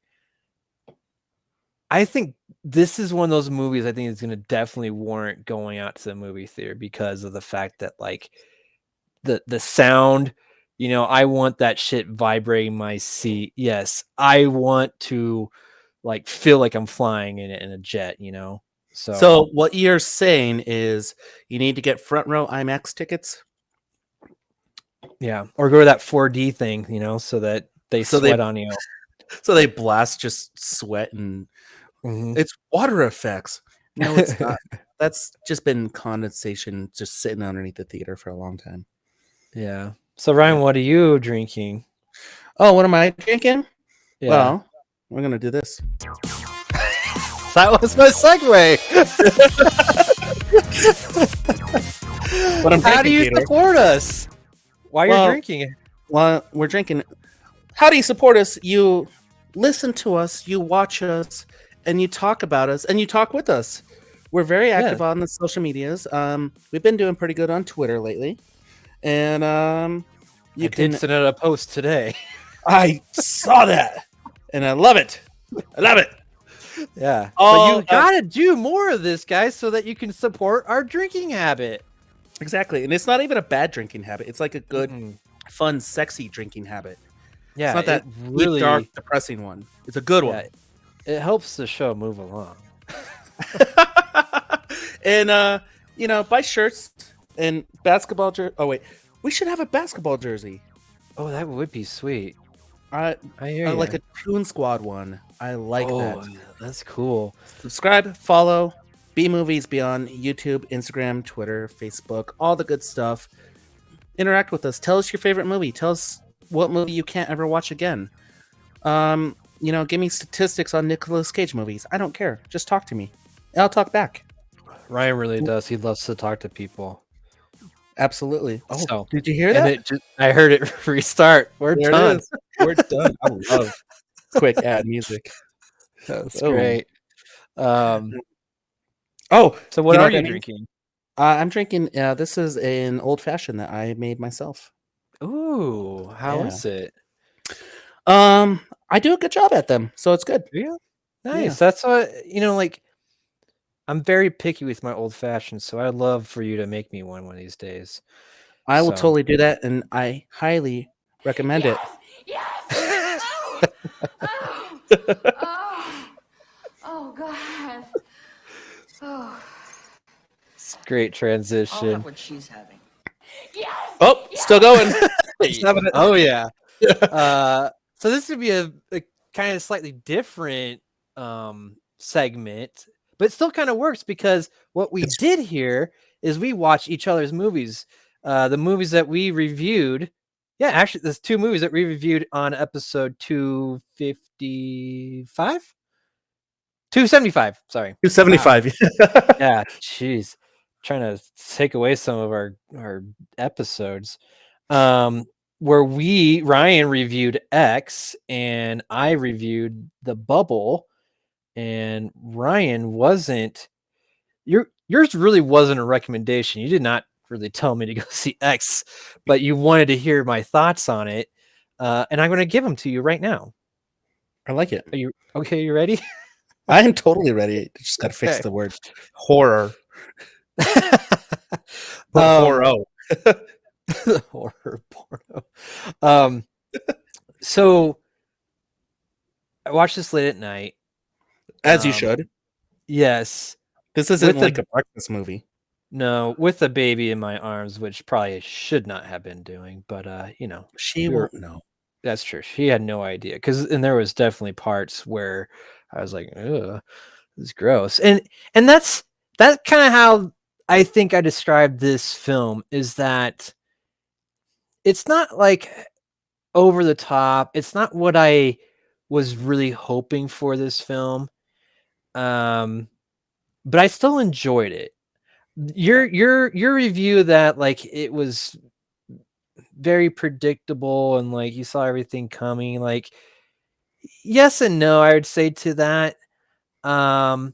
I think this is one of those movies I think is going to definitely warrant going out to the movie theater because of the fact that, like, the sound, I want that shit vibrating my seat. Yes, I want to like feel like I'm flying in a jet, So what you're saying is you need to get front row IMAX tickets. Yeah, or go to that 4D thing, so that they sweat on you. So they blast just sweat and it's water effects. No, it's not. That's just been condensation just sitting underneath the theater for a long time. Yeah. So Ryan, what are you drinking? Oh, what am I drinking? Yeah. Well, we're gonna do this. That was my segue. How do you support us? Why are you drinking it? Well, we're drinking. How do you support us? You listen to us, you watch us, and you talk about us, and you talk with us. We're very active on the social medias. We've been doing pretty good on Twitter lately. And you can send out a post today. I saw that, and I love it. I love it. Yeah. But you gotta do more of this, guys, so that you can support our drinking habit. Exactly. And it's not even a bad drinking habit. It's like a good, fun, sexy drinking habit. Yeah. It's not that really dark, depressing one. It's a good one. It helps the show move along. And buy shirts and basketball jersey. Oh wait, we should have a basketball jersey. Oh, that would be sweet. I I hear you. like a Toon Squad one. I like that. That's cool. Subscribe, follow B Movies Beyond YouTube, Instagram, Twitter, Facebook, all the good stuff. Interact with us. Tell us your favorite movie. Tell us what movie you can't ever watch again. Give me statistics on Nicolas Cage movies. I don't care. Just talk to me. I'll talk back. Ryan really does. He loves to talk to people. Absolutely. Oh, So, did you hear and that? I heard it restart. We're There done. it is. We're done. I love quick ad music. That's Oh. great. Oh, So what you know are what you that means? drinking? I'm drinking. This is an old fashioned that I made myself. Ooh, how Yeah. is it? I do a good job at them, so it's good. Yeah, nice. That's what like. I'm very picky with my old fashioned, so I'd love for you to make me one of these days. I will So- totally do that, and I highly recommend it. Yes! Oh, God. Oh. It's a great I'll transition. have what she's having. Yes! Oh, still going. Oh yeah. So this would be a kind of slightly different segment, but it still kind of works because what we did here is we watched each other's movies. The movies that we reviewed. Yeah, actually, there's two movies that we reviewed on episode 255. 275, sorry. 275. Yeah, jeez. Trying to take away some of our episodes. Where Ryan reviewed X and I reviewed The Bubble, and Ryan wasn't yours really wasn't a recommendation. You did not really tell me to go see X, but you wanted to hear my thoughts on it. And I'm going to give them to you right now. I like it. Are you okay? You ready? I am totally ready. Just got to fix Okay. the word horror. Horror. Horror porno. So I watched this late at night. As you should. Yes. This isn't With like a breakfast movie. No, with a baby in my arms, which probably should not have been doing, but She we were- won't know. that's true. She had no idea and there was definitely parts where I was like, "Ugh, this is gross," and that's kind of how I think I described this film, is that it's not like over the top. It's not what I was really hoping for this film, but I still enjoyed it. Your review that like it was very predictable and like you saw everything coming, like yes and no, I would say to that. But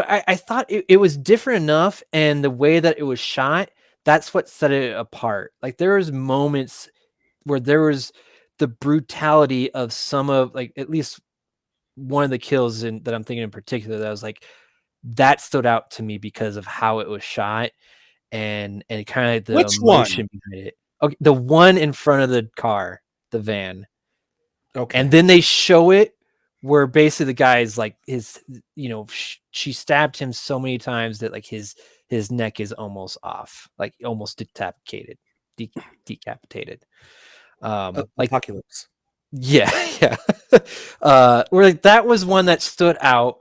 I thought it was different enough, and the way that it was shot, that's what set it apart. Like there was moments where there was the brutality of some of like at least one of the kills that I'm thinking in particular that was like that stood out to me because of how it was shot and kind of the Which one? emotion behind it. Okay, the one in front of the car, the van. Okay. And then they show it where basically the guy is like she stabbed him so many times that like his neck is almost off, like almost decapitated. Like Apocalypse. yeah. Where like that was one that stood out.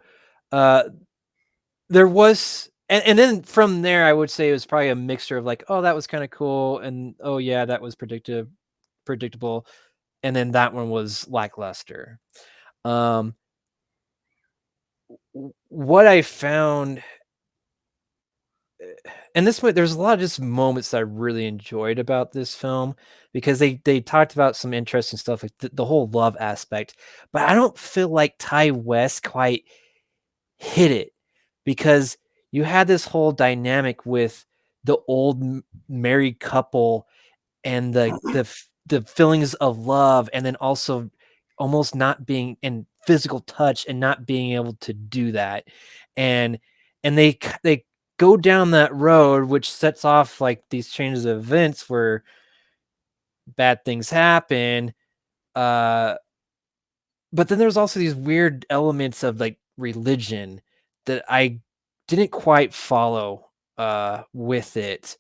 There was and then from there I would say it was probably a mixture of like, oh, that was kind of cool, and oh yeah, that was predictable, and then that one was lackluster. What I found, and this there's a lot of just moments that I really enjoyed about this film because they talked about some interesting stuff, like the whole love aspect, but I don't feel like Ty West quite hit it because you had this whole dynamic with the old married couple and the feelings of love, and then also almost not being in physical touch and not being able to do that, and they go down that road, which sets off like these changes of events where bad things happen. But then there's also these weird elements of like religion that I didn't quite follow with it.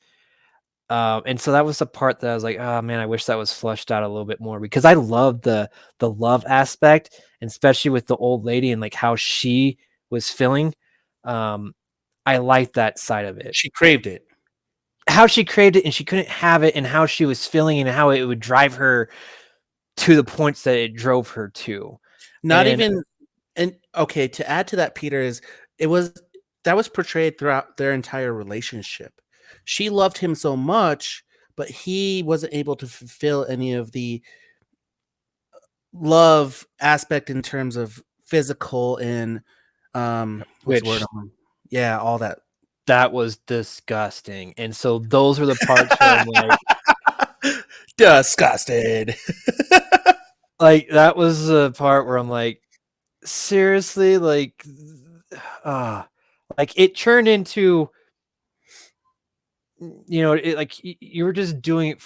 And so that was the part that I was like, oh man, I wish that was fleshed out a little bit more, because I love the love aspect, and especially with the old lady and like how she was feeling. I like that side of it. She craved it. How she craved it and she couldn't have it, and how she was feeling and how it would drive her to the points that it drove her to. Not And even, and okay, to add to that, Peter, is it was that was portrayed throughout their entire relationship. She loved him so much, but he wasn't able to fulfill any of the love aspect in terms of physical and what's the word? which Yeah, all that. that was disgusting. And so those are the parts where I'm Disgusted. like that was the part where I'm like, seriously, like, like it turned into, it, like you were just doing it.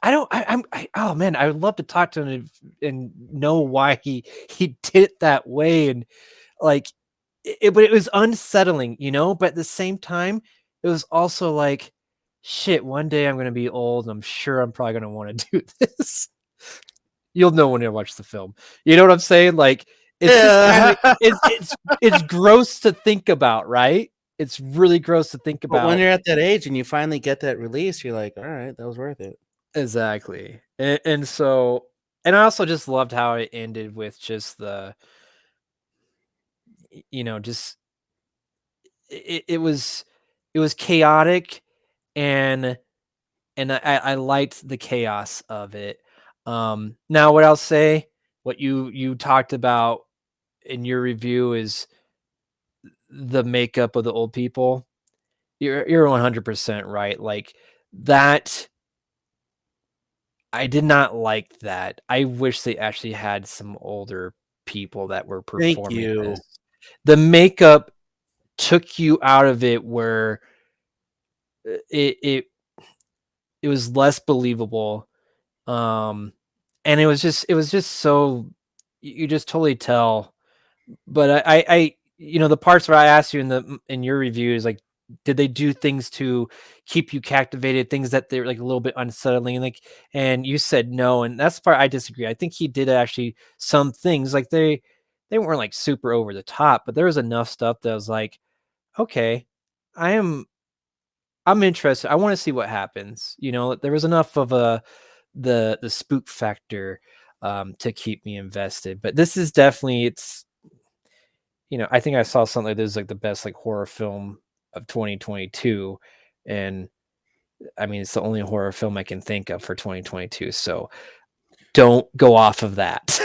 Oh man, I would love to talk to him and know why he did it that way. And like, but it was unsettling, but at the same time, it was also like, shit, one day I'm going to be old and I'm sure I'm probably going to want to do this. You'll know when you watch the film. You know what I'm saying? Like, it's just kind of, it's gross to think about, right? It's really gross to think But when about. you're at that age and you finally get that release, you're like, all right, that was worth it. Exactly. And so, and I also just loved how it ended with just just it was chaotic, and I liked the chaos of it. Now what I'll say, what you talked about in your review is the makeup of the old people. You're 100% right. Like that, I did not like that. I wish they actually had some older people that were Thank performing you. this. The makeup took you out of it where it was less believable. And it was just so, you just totally tell. But I the parts where I asked you in your review is like, did they do things to keep you captivated, things that they're like a little bit unsettling, and you said no, and that's the part I disagree. I think he did actually some things, like they weren't like super over the top, but there was enough stuff that was like, okay, I am I'm interested. I want to see what happens. There was enough of the spook factor to keep me invested. But this is definitely, I think I saw something like this is like the best like horror film of 2022, and I mean it's the only horror film I can think of for 2022. So don't go off of that.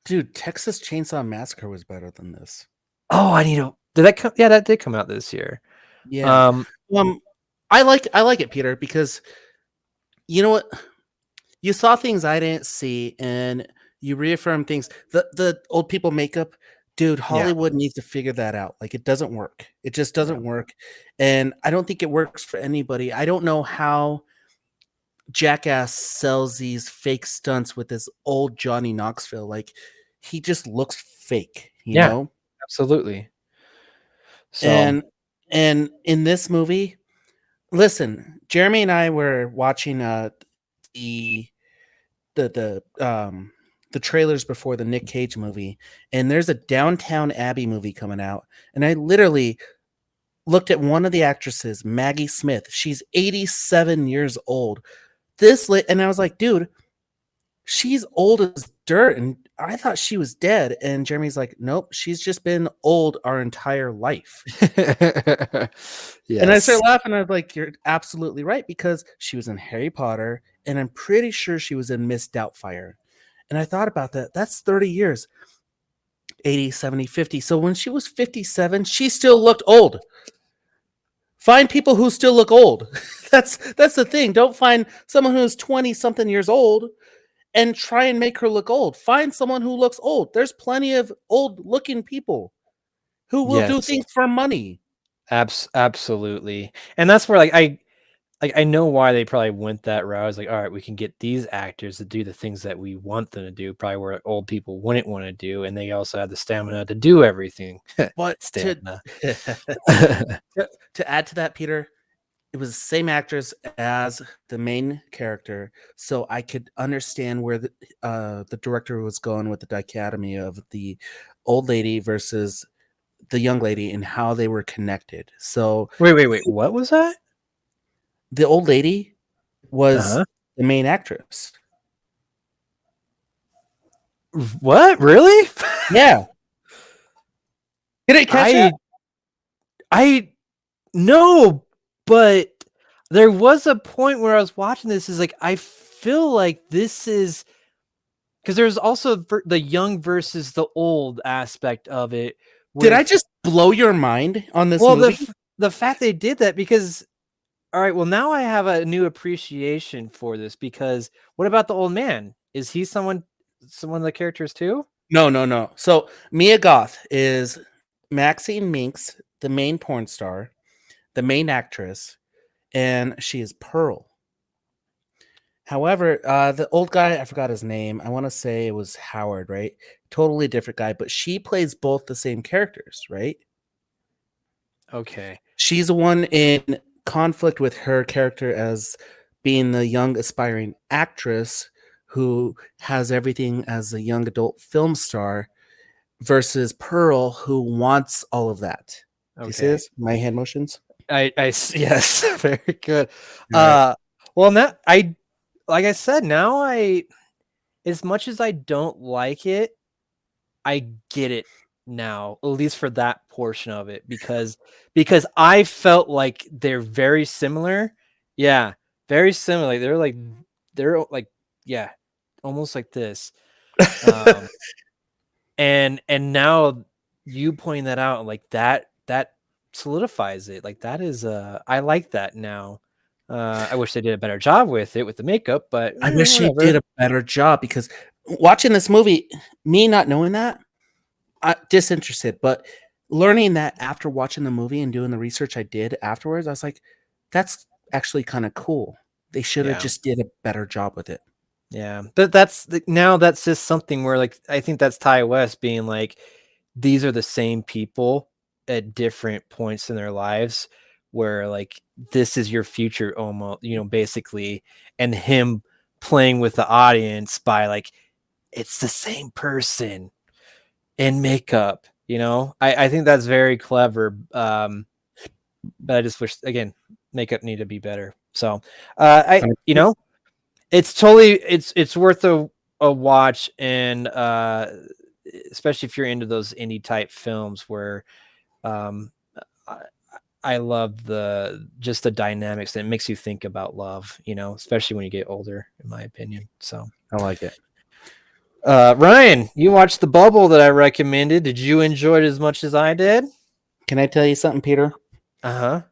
Dude, Texas Chainsaw Massacre was better than this. Oh, I need to. Did that come? Yeah, that did come out this year. Yeah. I like it, Peter, because you know what? You saw things I didn't see, and you reaffirmed things. The old people makeup, dude, Yeah. Hollywood needs to figure that out. Like, it doesn't work. It just Yeah. doesn't work. And I don't think it works for anybody. I don't know how Jackass sells these fake stunts with this old Johnny Knoxville. Like, he just looks fake, you Yeah, know? absolutely. So And in this movie, listen, Jeremy and I were watching the the trailers before the Nick Cage movie, and there's a Downtown Abbey movie coming out, and I literally looked at one of the actresses, Maggie Smith. She's 87 years old. And I was like, dude, she's old as dirt, and I thought she was dead. And Jeremy's like, nope, she's just been old our entire life. And I started yes. laughing. I was like, you're absolutely right, because she was in Harry Potter, and I'm pretty sure she was in Miss Doubtfire. And I thought about that. That's 30 years. 80, 70, 50. So when she was 57, she still looked old. Find people who still look old. That's the thing. Don't find someone who's 20 something years old and try and make her look old. Find someone who looks old. There's plenty of old looking people who will do Yes. things for money. Absolutely. And that's where like like I know why they probably went that route. It's like, all right, we can get these actors to do the things that we want them to do, probably where old people wouldn't want to do, and they also have the stamina to do everything. But Stamina. to add to that, Peter, it was the same actress as the main character, so I could understand where the director was going with the dichotomy of the old lady versus the young lady and how they were connected. So Wait. What was that? the old lady was Uh-huh. the main actress. What? Really? Yeah. Did it catch that? I no, but there was a point where I was watching this. Is like I feel like this is because there's also the young versus the old aspect of it. Did I just blow your mind on this Well, movie? the fact they did that because all right, well now I have a new appreciation for this because what about the old man? Is he someone of the characters too? No. So Mia Goth is Maxine Minks, the main porn star, the main actress, and she is Pearl. However, the old guy, I forgot his name. I want to say it was Howard, right? Totally different guy, but she plays both the same characters, right? Okay. She's the one in conflict with her character as being the young aspiring actress who has everything as a young adult film star versus Pearl who wants all of that. Do you see Okay. this? My hand motions? Yes, very good. Right. Well, now like I said, now as much as I don't like it, I get it now, at least for that portion of it, because I felt like they're very similar. Yeah, very similar. They're like yeah, almost like this. Um, and now you pointing that out, like that solidifies it. Like that is I like that now. I wish they did a better job with it with the makeup, but I wish they whatever. did a better job because watching this movie, me not knowing that, disinterested, but learning that after watching the movie and doing the research I did afterwards, I was like, that's actually kind of cool. They should have Yeah. just did a better job with it. Yeah, but that's now that's just something where like I think that's Ty West being like these are the same people at different points in their lives where like this is your future almost, basically, and him playing with the audience by like it's the same person in makeup, I think that's very clever. But I just wish again makeup need to be better. So I it's totally it's worth a watch, and especially if you're into those indie type films where um I love just the dynamics, and it makes you think about love, especially when you get older, in my opinion. So I like it. Ryan, you watched The Bubble that I recommended. Did you enjoy it as much as I did? Can I tell you something, Peter? Uh-huh.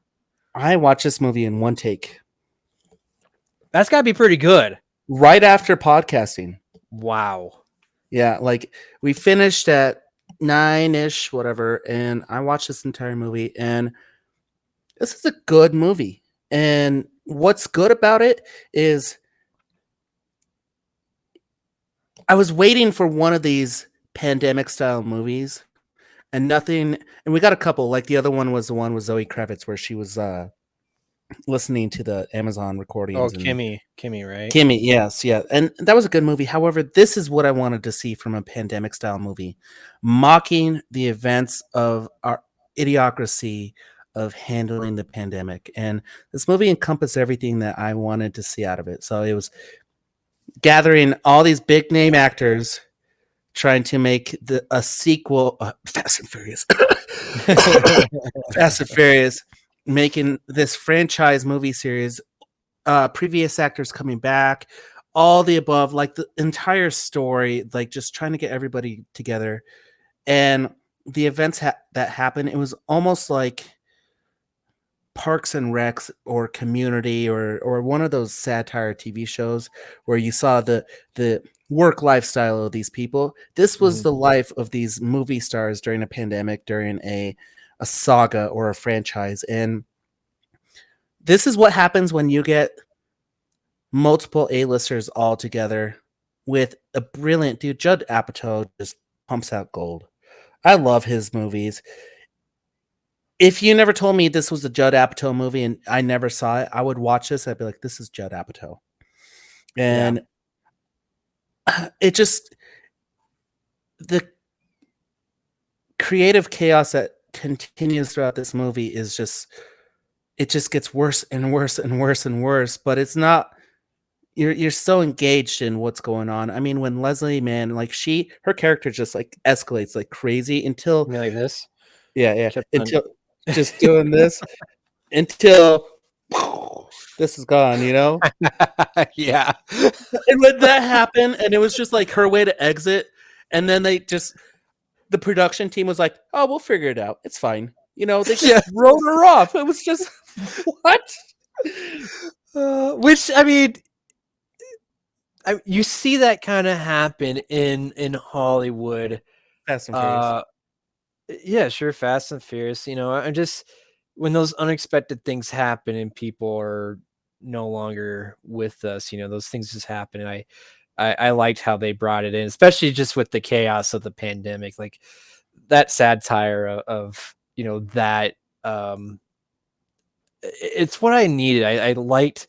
I watched this movie in one take. That's got to be pretty good. Right after podcasting. Wow. Yeah, like we finished at 9-ish, whatever, and I watched this entire movie, and this is a good movie. And what's good about it is I was waiting for one of these pandemic style movies and nothing, and we got a couple. Like the other one was the one with Zoe Kravitz where she was listening to the Amazon recordings. Oh, and Kimmy, right? Kimmy, yes, yeah. And that was a good movie. However, this is what I wanted to see from a pandemic style movie, mocking the events of our idiocracy of handling the pandemic. And this movie encompassed everything that I wanted to see out of it. So it was gathering all these big name actors trying to make a sequel, Fast and Furious. Fast and Furious, making this franchise movie series, previous actors coming back, all the above, like the entire story, like just trying to get everybody together. And the events that happened, it was almost like Parks and Recs or Community or one of those satire TV shows where you saw the work lifestyle of these people. This was the life of these movie stars during a pandemic, during a saga or a franchise. And this is what happens when you get multiple A-listers all together with a brilliant dude. Judd Apatow just pumps out gold. I love his movies. If you never told me this was a Judd Apatow movie and I never saw it, I would watch this. I'd be like, this is Judd Apatow. And it just, the creative chaos that continues throughout this movie is just, it just gets worse and worse and worse and worse. But it's not, you're so engaged in what's going on. I mean, when Leslie Mann, like her character just like escalates like crazy until, You mean like this? yeah, Kept on- until just doing this until this is gone, you know? Yeah. And when that happened, and it was just like her way to exit, and then the production team was like, "Oh, we'll figure it out. It's fine." You know, they just wrote her off. It was just what? Which I mean, you see that kind of happen in Hollywood. Fast and Furious. Yeah, sure, Fast and Furious. You know, I'm just when those unexpected things happen and people are no longer with us. You know, those things just happen, and I liked how they brought it in, especially just with the chaos of the pandemic, like that satire of you know that. It's what I needed. I liked.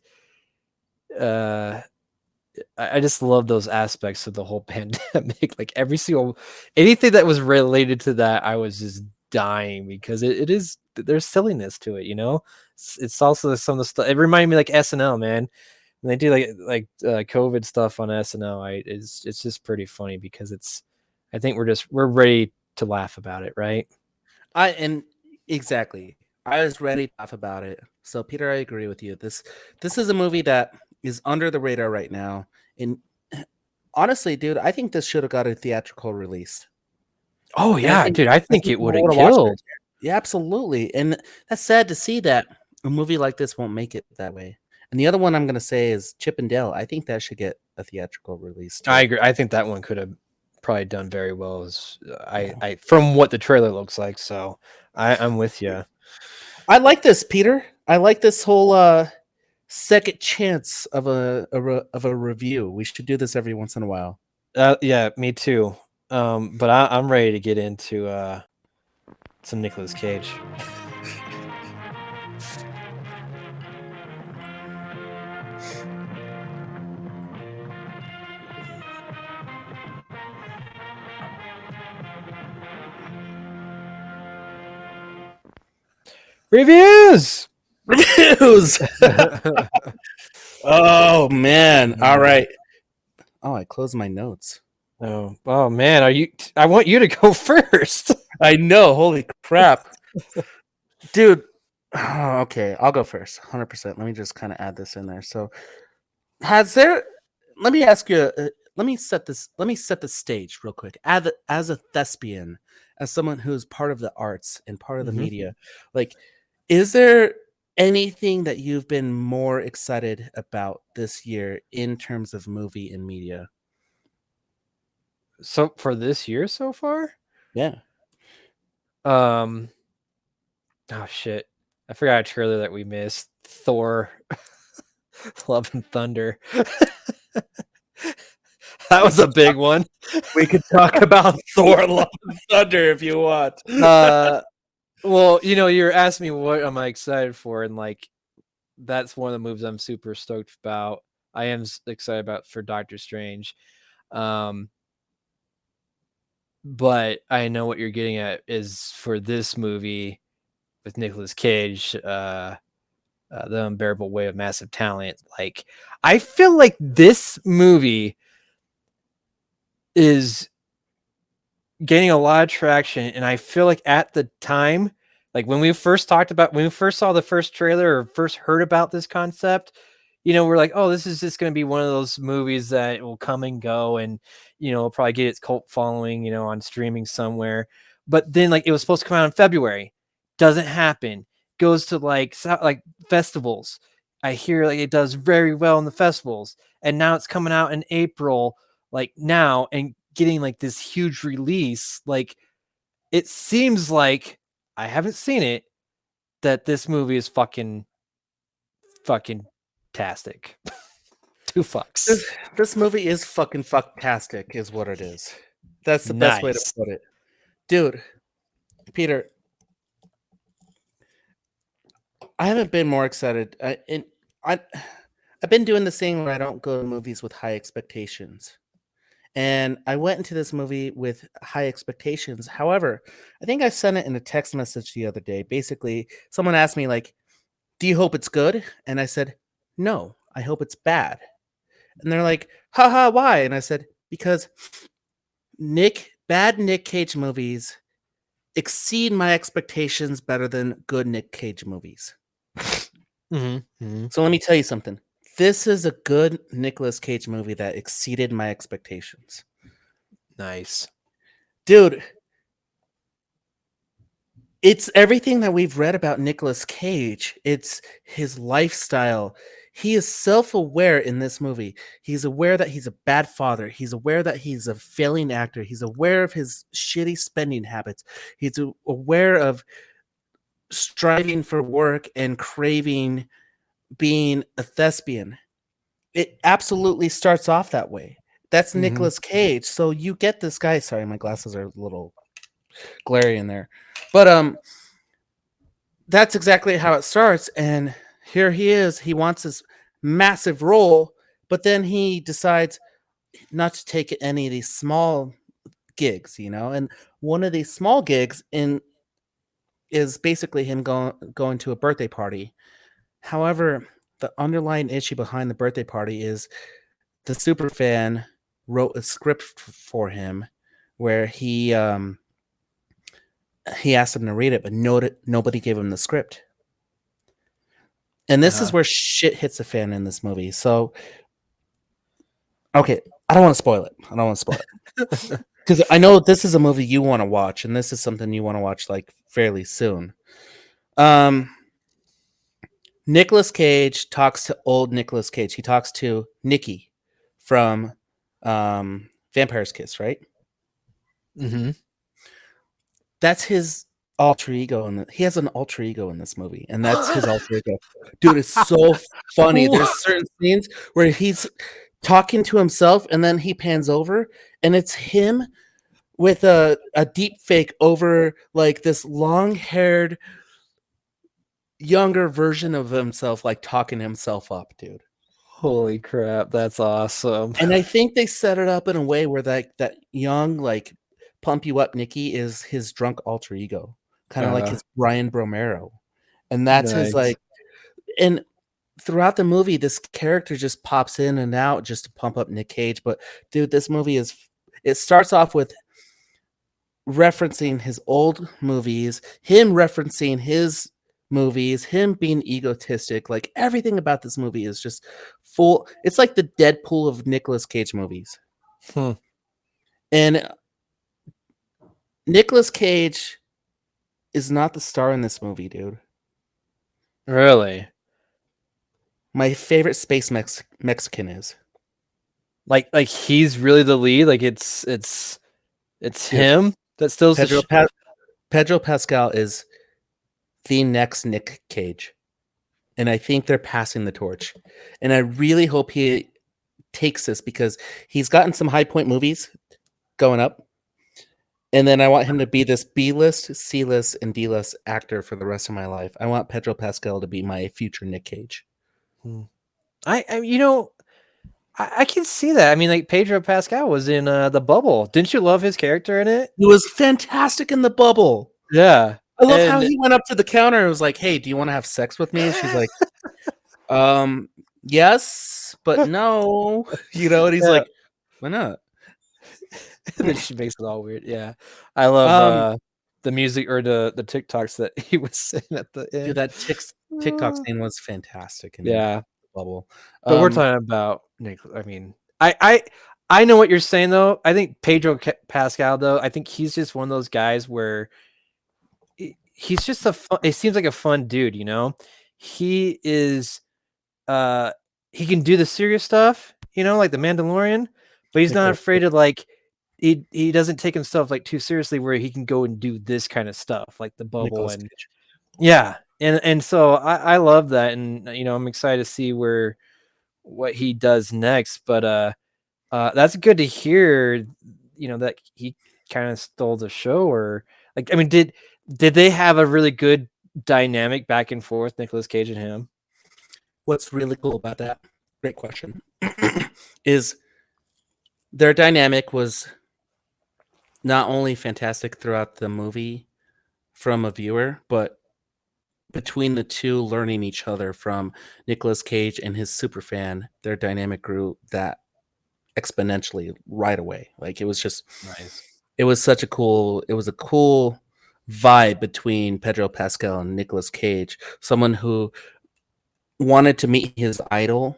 I just love those aspects of the whole pandemic. Like anything that was related to that, I was just dying because it is there's silliness to it, you know. It's also some of the stuff. It reminded me like SNL, man. When they do like COVID stuff on SNL, it's just pretty funny because I think we're ready to laugh about it, right? Exactly. I was ready to laugh about it. So Peter, I agree with you. This is a movie that is under the radar right now. And honestly, dude, I think this should have got a theatrical release. Oh yeah, dude, I think it would have people would've watched killed. it. Yeah, absolutely. And that's sad to see that a movie like this won't make it that way. And the other one I'm going to say is Chip and Dale. I think that should get a theatrical release too. I agree. I think that one could have probably done very well. I from what the trailer looks like. So I'm with you. I like this, Peter. I like this whole second chance of a review. We should do this every once in a while. Yeah, me too. But I'm ready to get into some Nicolas Cage. Reviews. Oh man! All right. Oh, I closed my notes. Oh man, I want you to go first. I know. Holy crap, dude. Oh, okay, I'll go first. 100%. Let me just kind of add this in there. So, let me ask you. Let me set the stage real quick. As a thespian, as someone who's part of the arts and part of the media, like, is there anything that you've been more excited about this year in terms of movie and media? So for this year so far? Yeah. Oh shit. I forgot a trailer that we missed. Thor Love and Thunder. That was a big one. We could talk about Thor Love and Thunder if you want. Well, you know, you're asking me what am I excited for, and like that's one of the movies I'm super stoked about. I am excited about for Doctor Strange. But I know what you're getting at is for this movie with Nicolas Cage, The Unbearable Weight of Massive Talent. Like, I feel like this movie is getting a lot of traction, and I feel like at the time, like when we first saw the first trailer or first heard about this concept, you know, we're like, oh, this is just going to be one of those movies that will come and go, and you know, probably get its cult following, you know, on streaming somewhere. But then, like, it was supposed to come out in February, doesn't happen. Goes to like festivals. I hear like it does very well in the festivals, and now it's coming out in April, like now, and getting like this huge release. Like, it seems like I haven't seen it, that this movie is fucking fucking tastic. 2 fucks. This movie is fucking fucktastic, is what it is. That's the best way to Nice. put it, dude. Peter, I haven't been more excited. I've been doing this thing where I don't go to movies with high expectations. And I went into this movie with high expectations. However, I think I sent it in a text message the other day. Basically, someone asked me, like, do you hope it's good? And I said, no, I hope it's bad. And they're like, haha, why? And I said, because bad Nick Cage movies exceed my expectations better than good Nick Cage movies. So let me tell you something. This is a good Nicolas Cage movie that exceeded my expectations. Nice. Dude, it's everything that we've read about Nicolas Cage. It's his lifestyle. He is self-aware in this movie. He's aware that he's a bad father. He's aware that he's a failing actor. He's aware of his shitty spending habits. He's aware of striving for work and craving being a thespian. It absolutely starts off that way. That's Nicolas Cage. So you get this guy. Sorry, my glasses are a little glary in there. But that's exactly how it starts. And here he is. He wants this massive role, but then he decides not to take any of these small gigs, And one of these small gigs is basically him going to a birthday party. However, the underlying issue behind the birthday party is the superfan wrote a script for him where he asked him to read it, but nobody gave him the script. And this is where shit hits the fan in this movie. So, okay, I don't want to spoil it. Because I know this is a movie you want to watch, and this is something you want to watch like fairly soon. Nicolas Cage talks to old Nicolas Cage. He talks to Nikki from Vampire's Kiss, right? That's his alter ego. He has an alter ego in this movie, and that's his alter ego. Dude, it's so funny. There's certain scenes where he's talking to himself, and then he pans over, and it's him with a deep fake over like this long-haired younger version of himself, like talking himself up, dude. Holy crap, that's awesome. And I think they set it up in a way where that young, like, pump you up Nikki is his drunk alter ego, kind of like his Brian Bromero. And that's his, like, and throughout the movie, this character just pops in and out just to pump up Nick Cage. But dude, this movie it starts off with referencing his old movies, him referencing his movies, him being egotistic. Like, everything about this movie is just full. It's like the Deadpool of Nicolas Cage movies. And Nicolas Cage is not the star in this movie, dude. Really? My favorite space Mexican is. Like he's really the lead? Like it's him that still Pedro Pascal is the next Nick Cage. And I think they're passing the torch. And I really hope he takes this, because he's gotten some high point movies going up. And then I want him to be this B-list, C-list, and D-list actor for the rest of my life. I want Pedro Pascal to be my future Nick Cage. I can see that. I mean, like, Pedro Pascal was in The Bubble. Didn't you love his character in it? He was fantastic in The Bubble. Yeah. I love how he went up to the counter and was like, "Hey, do you want to have sex with me?" And she's like, yes, but no. And he's like, "Why not?" And then she makes it all weird. Yeah. I love the music or the TikToks that he was saying at the end. Dude, that TikTok scene was fantastic. Yeah. Bubble. But we're talking about Nick. I mean, I know what you're saying, though. I think Pedro Pascal, though, I think he's just one of those guys where he's just it seems like a fun dude, He is, he can do the serious stuff, like the Mandalorian, but he's not afraid of, like, he doesn't take himself like too seriously, where he can go and do this kind of stuff, like The Bubble. And yeah, and so I love that, and I'm excited to see what he does next. But that's good to hear. That he kind of stole the show, or like, I mean, did they have a really good dynamic back and forth, Nicolas Cage and him? What's really cool about that, great question, is their dynamic was not only fantastic throughout the movie from a viewer, but between the two learning each other from Nicolas Cage and his super fan, their dynamic grew that exponentially right away. Like it was just Nice. it was a cool vibe between Pedro Pascal and Nicolas Cage, someone who wanted to meet his idol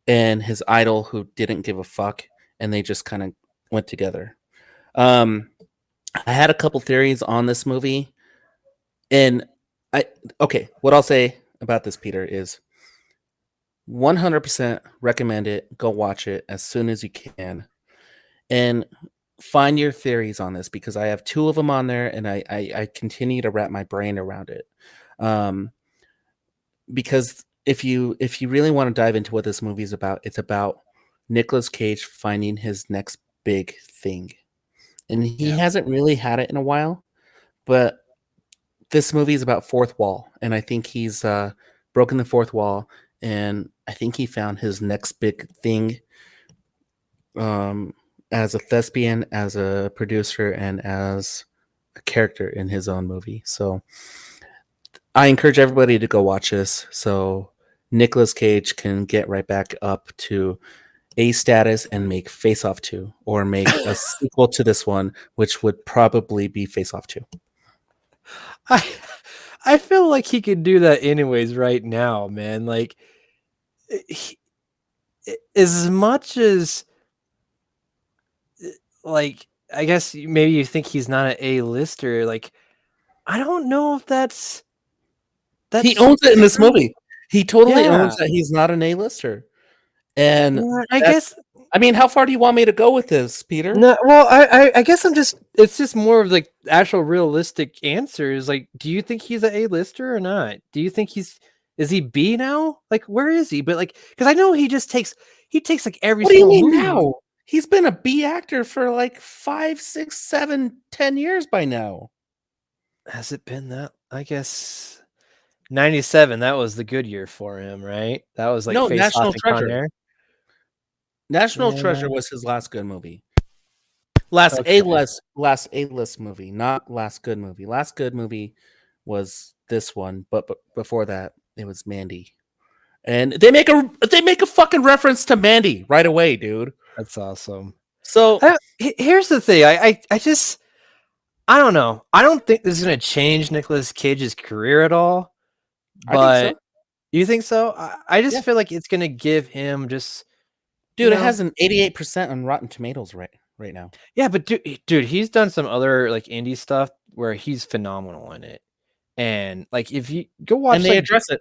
and his idol who didn't give a fuck, and they just kind of went together. I had a couple theories on this movie, and what I'll say about this, Peter, is 100% recommend it. Go watch it as soon as you can, and find your theories on this, because I have 2 of them on there, and I continue to wrap my brain around it. Because if you really want to dive into what this movie is about, it's about Nicolas Cage finding his next big thing, and he hasn't really had it in a while. But this movie is about fourth wall, and I think he's broken the fourth wall, and I think he found his next big thing. As a thespian, as a producer, and as a character in his own movie. So I encourage everybody to go watch this so Nicolas Cage can get right back up to A status and make Face Off 2, or make a sequel to this one, which would probably be Face Off 2. I feel like he could do that anyways right now, man. Like, as much as, like, I guess maybe you think he's not an A-lister. Like, I don't know if that's He owns it in this true. movie. He totally Yeah. owns that he's not an A-lister. And Yeah, I guess. I mean, how far do you want me to go with this, Peter? No, well, I guess it's just more of like actual realistic answers. Like, do you think he's an A-lister or not? Do you think is he B now? Like, where is he? But like, because I know he takes like every What do you single mean movie. now? He's been a B actor for like 5, 6, 7, 10 years by now. Has it been that? I guess 97. That was the good year for him, right? That was like No, Face Off National and Con Treasure. Air. National Yeah. Treasure was his last good movie. Last Okay. A-list movie, not last good movie. Last good movie was this one, but before that, it was Mandy. And they make a fucking reference to Mandy right away, dude. That's awesome. So Here's the thing. I just I don't know. I don't think this is gonna change Nicolas Cage's career at all. I But think so. you think so? I just Yeah. feel like it's gonna give him just Dude, it has an 88% on Rotten Tomatoes right now. Yeah, but dude, he's done some other like indie stuff where he's phenomenal in it. And like if you go watch, And they address it.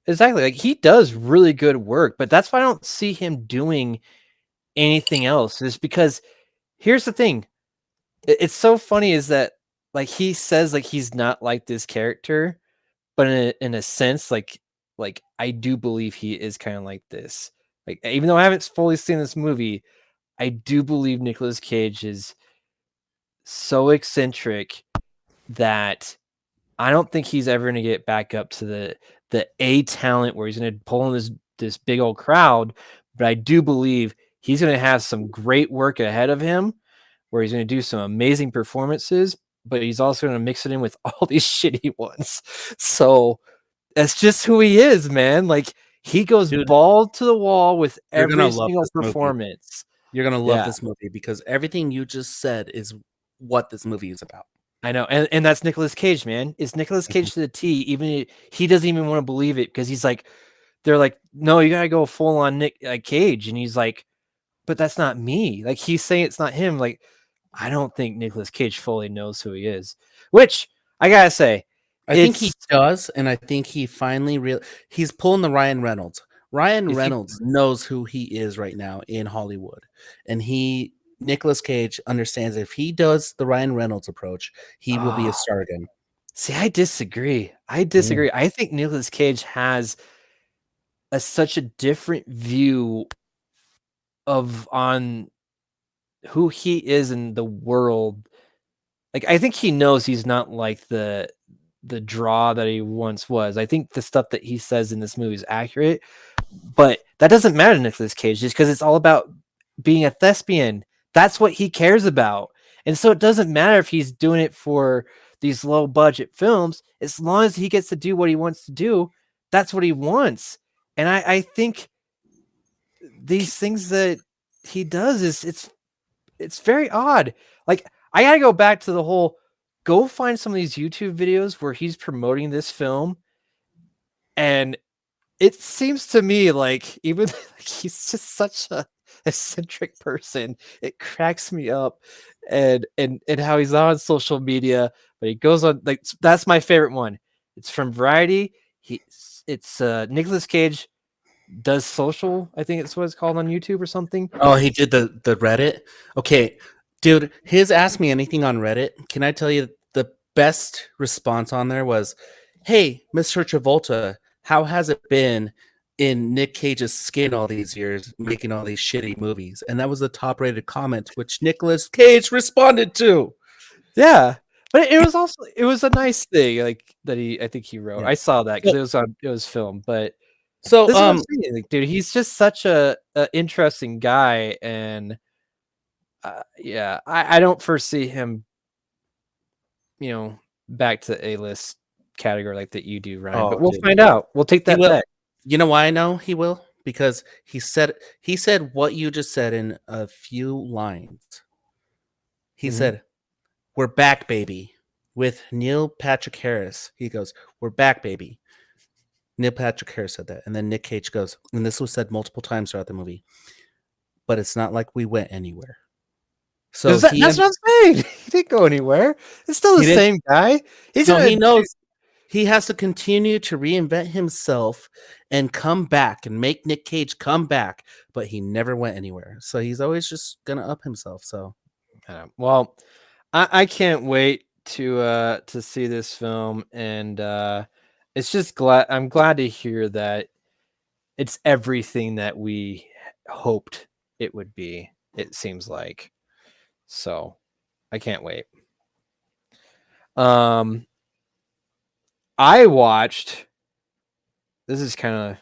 Exactly, like he does really good work, but that's why I don't see him doing anything else. Is because here's the thing. It's so funny is that like he says like he's not like this character, but in a sense, like I do believe he is kind of like this. Like even though I haven't fully seen this movie, I do believe Nicolas Cage is so eccentric that I don't think he's ever going to get back up to the A talent where he's going to pull in this big old crowd. But I do believe he's going to have some great work ahead of him, where he's going to do some amazing performances, but he's also going to mix it in with all these shitty ones. So that's just who he is, man. Like he goes ball to the wall with every single performance. You're gonna love this movie because everything you just said is what this movie is about. I know, and that's Nicolas Cage, man. It's Nicolas Cage to the T. Even he doesn't even want to believe it because he's like, they're like, no, you gotta go full on Nick Cage, and he's like, but that's not me. Like he's saying it's not him. Like I don't think Nicolas Cage fully knows who he is. Which I gotta say, I think he does, and I think he finally he's pulling the Ryan Reynolds. Ryan Reynolds knows who he is right now in Hollywood, and Nicolas Cage understands if he does the Ryan Reynolds approach, he will be a star again. See, I disagree. I disagree. I think Nicolas Cage has such a different view on who he is in the world. Like, I think he knows he's not like the draw that he once was. I think the stuff that he says in this movie is accurate, but that doesn't matter to Nicolas Cage just because it's all about being a thespian. That's what he cares about. And so it doesn't matter if he's doing it for these low budget films, as long as he gets to do what he wants to do, that's what he wants. And I think these things that he does is it's very odd. Like, I gotta go back to the whole go find some of these YouTube videos where he's promoting this film, and it seems to me like even like he's just such a eccentric person. It cracks me up, and how he's not on social media, but he goes on, like, that's my favorite one. It's from Variety. It's Nicolas Cage does social. I think it's what it's called on YouTube or something. Oh, he did the Reddit. Okay, dude, his Ask Me Anything on Reddit. Can I tell you the best response on there was, "Hey, Mr. Travolta, how has it been in Nick Cage's skin all these years, making all these shitty movies?" And that was the top-rated comment, which Nicolas Cage responded to. Yeah, but it was also it was a nice thing, like, that I think he wrote. Yeah. I saw that because it was filmed, but So, this is what I'm saying, like, dude, he's just such a interesting guy, and yeah, I don't foresee him, back to A-list category like that you do, Ryan. But we'll find out. We'll take that bet. you know why I know he will? Because he said what you just said in a few lines. He said, "We're back, baby," with Neil Patrick Harris. He goes, "We're back, baby." Neil Patrick Harris said that. And then Nick Cage goes, and this was said multiple times throughout the movie, "But it's not like we went anywhere." So That's what I'm saying. He didn't go anywhere. It's still the same guy. He knows he has to continue to reinvent himself and come back and make Nick Cage come back, but he never went anywhere. So he's always just gonna up himself. So, well, I can't wait to see this film, and it's just I'm glad to hear that it's everything that we hoped it would be. It seems like, so I can't wait. I watched. This is kind of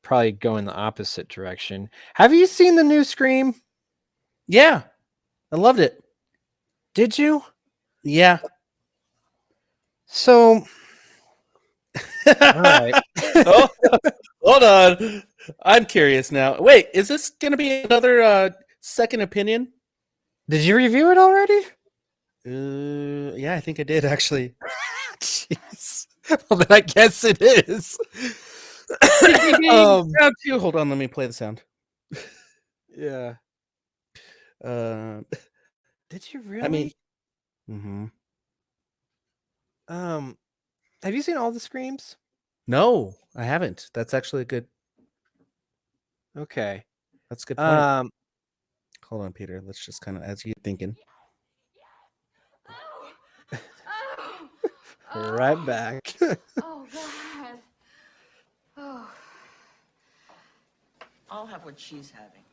probably going the opposite direction. Have you seen the new Scream? yeah, I loved it. Did you? Yeah. So, all right. Oh, hold on. I'm curious now. Wait, is this going to be another second opinion? Did you review it already? Yeah, I think I did actually. Jeez. Well, then I guess it is. Round two. Hold on, let me play the sound. Yeah. Did Did you really? I mean, have you seen all the Screams? no, I haven't. That's actually a good. Okay. That's a good point. Hold on, Peter. Let's just kind of, as you're thinking. Right back. Oh, God. Oh. I'll have what she's having.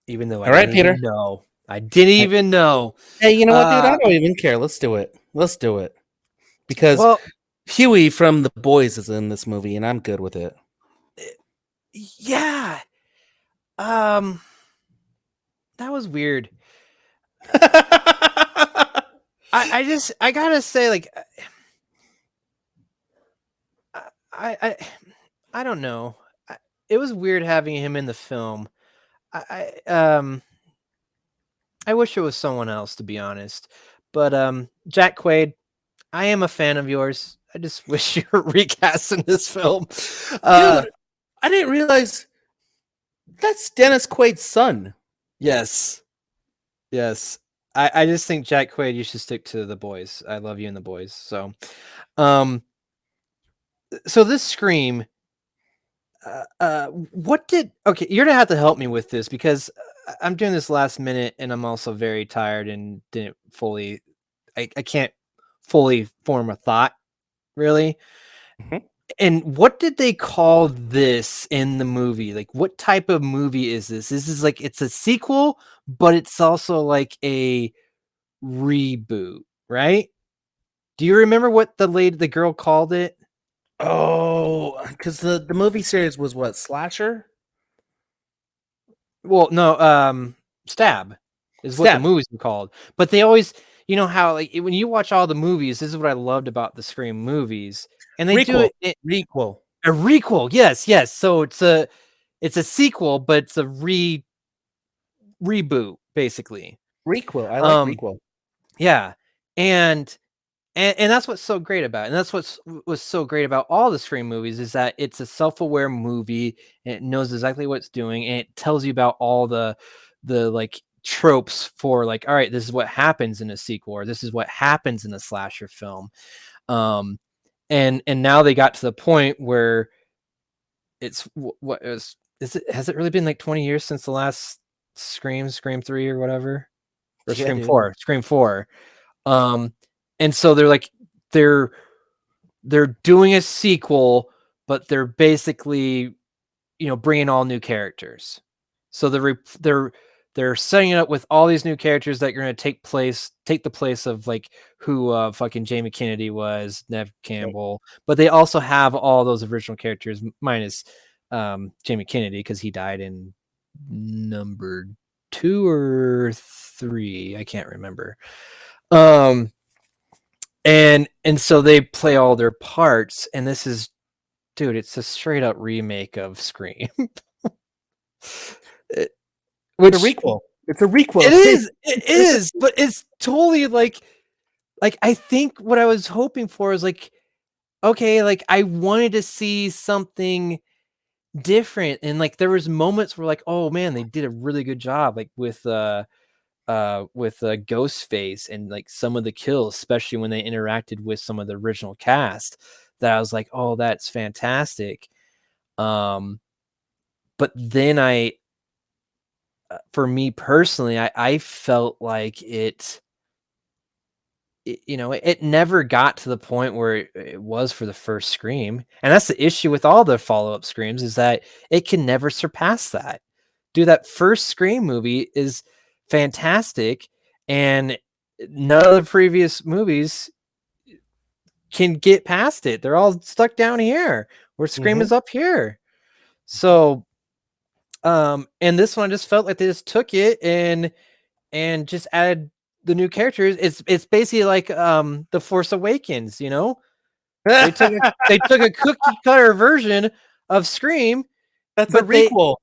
Even though All right, Peter. No, I didn't even know. Hey, you know what, dude? I don't even care. Let's do it. Because Huey from The Boys is in this movie, and I'm good with it. Yeah. That was weird. I gotta say, like, I don't know. It was weird having him in the film. I wish it was someone else, to be honest. But Jack Quaid, I am a fan of yours. I just wish you were recasting this film. Dude, I didn't realize that's Dennis Quaid's son. Yes. I just think Jack Quaid, you should stick to The Boys. I love you in The Boys. So, so this Scream, okay, you're gonna have to help me with this because I'm doing this last minute and I'm also very tired and didn't fully, I can't fully form a thought, really. Mhm. And what did they call this in the movie? Like, what type of movie is this? This is like, it's a sequel, but it's also like a reboot, right? Do you remember what the girl called it? Oh, because the movie series was what, slasher? Well, no, Stab is what the Stab. movies were called. But they always, you know how like when you watch all the movies, this is what I loved about the Scream movies, and they do Requel. it Requel. a requel. Yes, yes. So it's a sequel, but it's a reboot basically. Requel. I like Um, requel. yeah, and and that's what's so great about it. And that's was so great about all the Scream movies is that it's a self-aware movie and it knows exactly what it's doing and it tells you about all the like tropes for like, all right, this is what happens in a sequel or this is what happens in a slasher film. Um, and now they got to the point where it's what is it, has it really been like 20 years since the last Scream 3 or whatever, or Yeah, dude. Scream 4. And so they're like they're doing a sequel, but they're basically, you know, bringing all new characters. So they're setting it up with all these new characters that are going to take the place of like who fucking Jamie Kennedy was, Nev Campbell, but they also have all those original characters minus Jamie Kennedy because he died in number 2 or 3, I can't remember. And so they play all their parts, and this is, dude, it's a straight up remake of Scream. Which It's a requel. It's a requel. it is, but it's totally like I think what I was hoping for is like, okay, like I wanted to see something different, and like there was moments where like, oh man, they did a really good job, like with Ghostface and like some of the kills, especially when they interacted with some of the original cast, that I was like, oh, that's fantastic. But then for me personally, I felt like you know, it never got to the point where it was for the first Scream. And that's the issue with all the follow-up Screams is that it can never surpass that. Dude, that first Scream movie is fantastic, and none of the previous movies can get past it. They're all stuck down here where Scream is up here. So, and this one just felt like they just took it and just added the new characters. It's basically like The Force Awakens, you know? They took a cookie cutter version of Scream. That's a but they requel.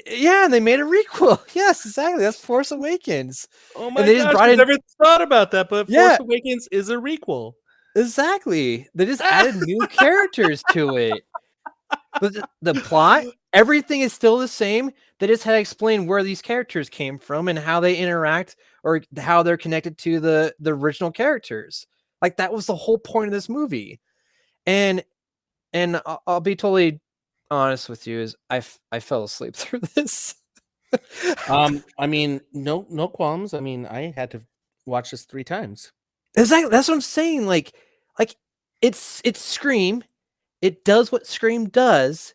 Yeah, and they made a requel. Yes, exactly. That's Force Awakens. Oh my they just gosh, brought I in- never thought about that, but Yeah. Force Awakens is a requel. Exactly. They just added new characters to it. But the plot, everything is still the same. They just had to explain where these characters came from and how they interact or how they're connected to the original characters. Like that was the whole point of this movie. And I'll be totally honest with you, is I fell asleep through this. I mean, no qualms. I mean, I had to watch this 3 times. Exactly. That's what I'm saying. Like it's Scream. It does what Scream does,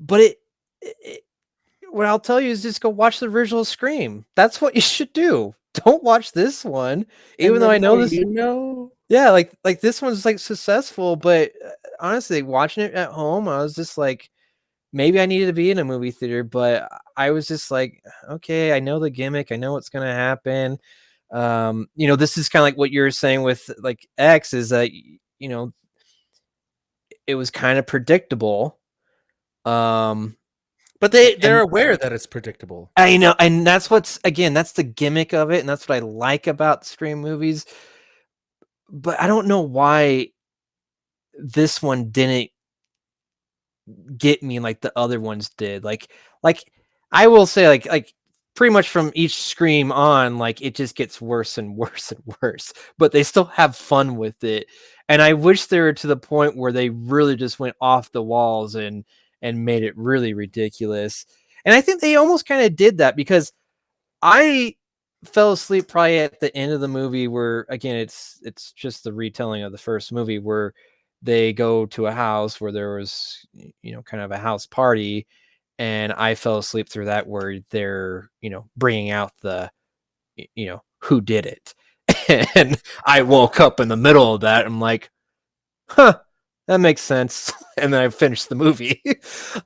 but what I'll tell you is just go watch the original Scream. That's what you should do. Don't watch this one, even though I know this. You know, Yeah, like this one's like successful, but honestly, watching it at home, I was just like, maybe I needed to be in a movie theater, but I was just like, okay, I know the gimmick, I know what's gonna happen. You know, this is kind of like what you're saying with like X, is that you know it was kind of predictable. but they're aware that it's predictable. I know, and that's that's the gimmick of it, and that's what I like about Scream movies. But I don't know why this one didn't get me like the other ones did. Like I will say, like pretty much from each Scream on, like it just gets worse and worse and worse. But they still have fun with it, and I wish they were to the point where they really just went off the walls and made it really ridiculous. And I think they almost kind of did that, because I fell asleep probably at the end of the movie where again it's just the retelling of the first movie where they go to a house where there was kind of a house party, and I fell asleep through that where they're bringing out the who did it. And I woke up in the middle of that. I'm like, huh, that makes sense. And then I finished the movie.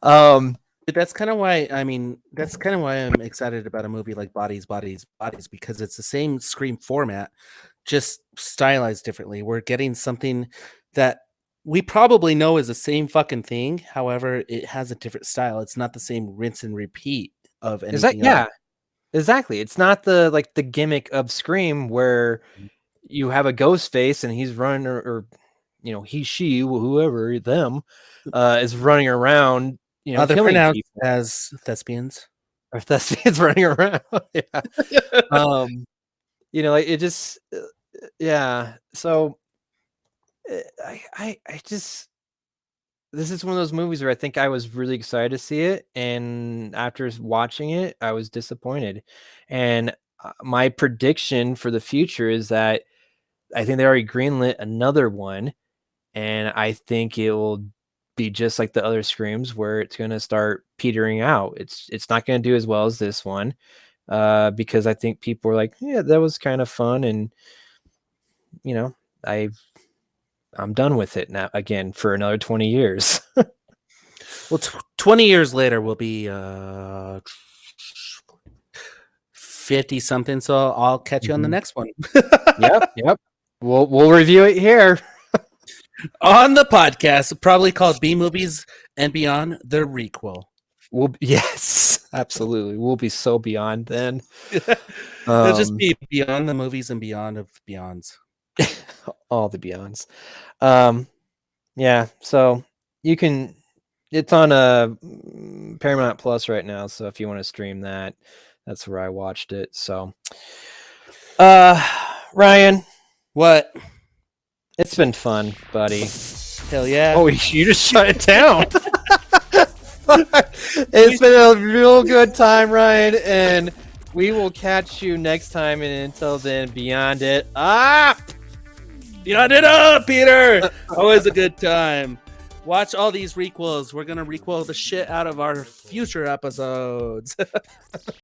That's kind of why I'm excited about a movie like Bodies, because it's the same Scream format, just stylized differently. We're getting something that we probably know is the same fucking thing. However, it has a different style. It's not the same rinse and repeat of Is that anything else. exactly. It's not the gimmick of Scream where you have a ghost face and he's running or he, she, whoever, them is running around, They're killing pronounced people. as thespians. Or thespians running around. Yeah. Like it just, yeah. So I just, this is one of those movies where I think I was really excited to see it, and after watching it, I was disappointed. And my prediction for the future is that I think they already greenlit another one, and I think it will be just like the other Screams, where it's going to start petering out. It's not going to do as well as this one, because I think people are like, yeah, that was kind of fun, and I'm done with it now again for another 20 years. Well, 20 years later will be 50 something. So I'll catch you on the next one. Yep. We'll review it here on the podcast, probably called B Movies and Beyond, the requel. Yes, absolutely. We'll be so beyond then. It'll just be beyond the movies and beyond of beyonds. All the beyonds. Yeah, so you can, it's on Paramount Plus right now, so if you want to stream that, that's where I watched it. So Ryan, what? It's been fun, buddy. Hell yeah. Oh, you just shut it down. It's been a real good time, Ryan, and we will catch you next time, and until then, beyond it up! Beyond it up, Peter! Always a good time. Watch all these requels. We're going to requel the shit out of our future episodes.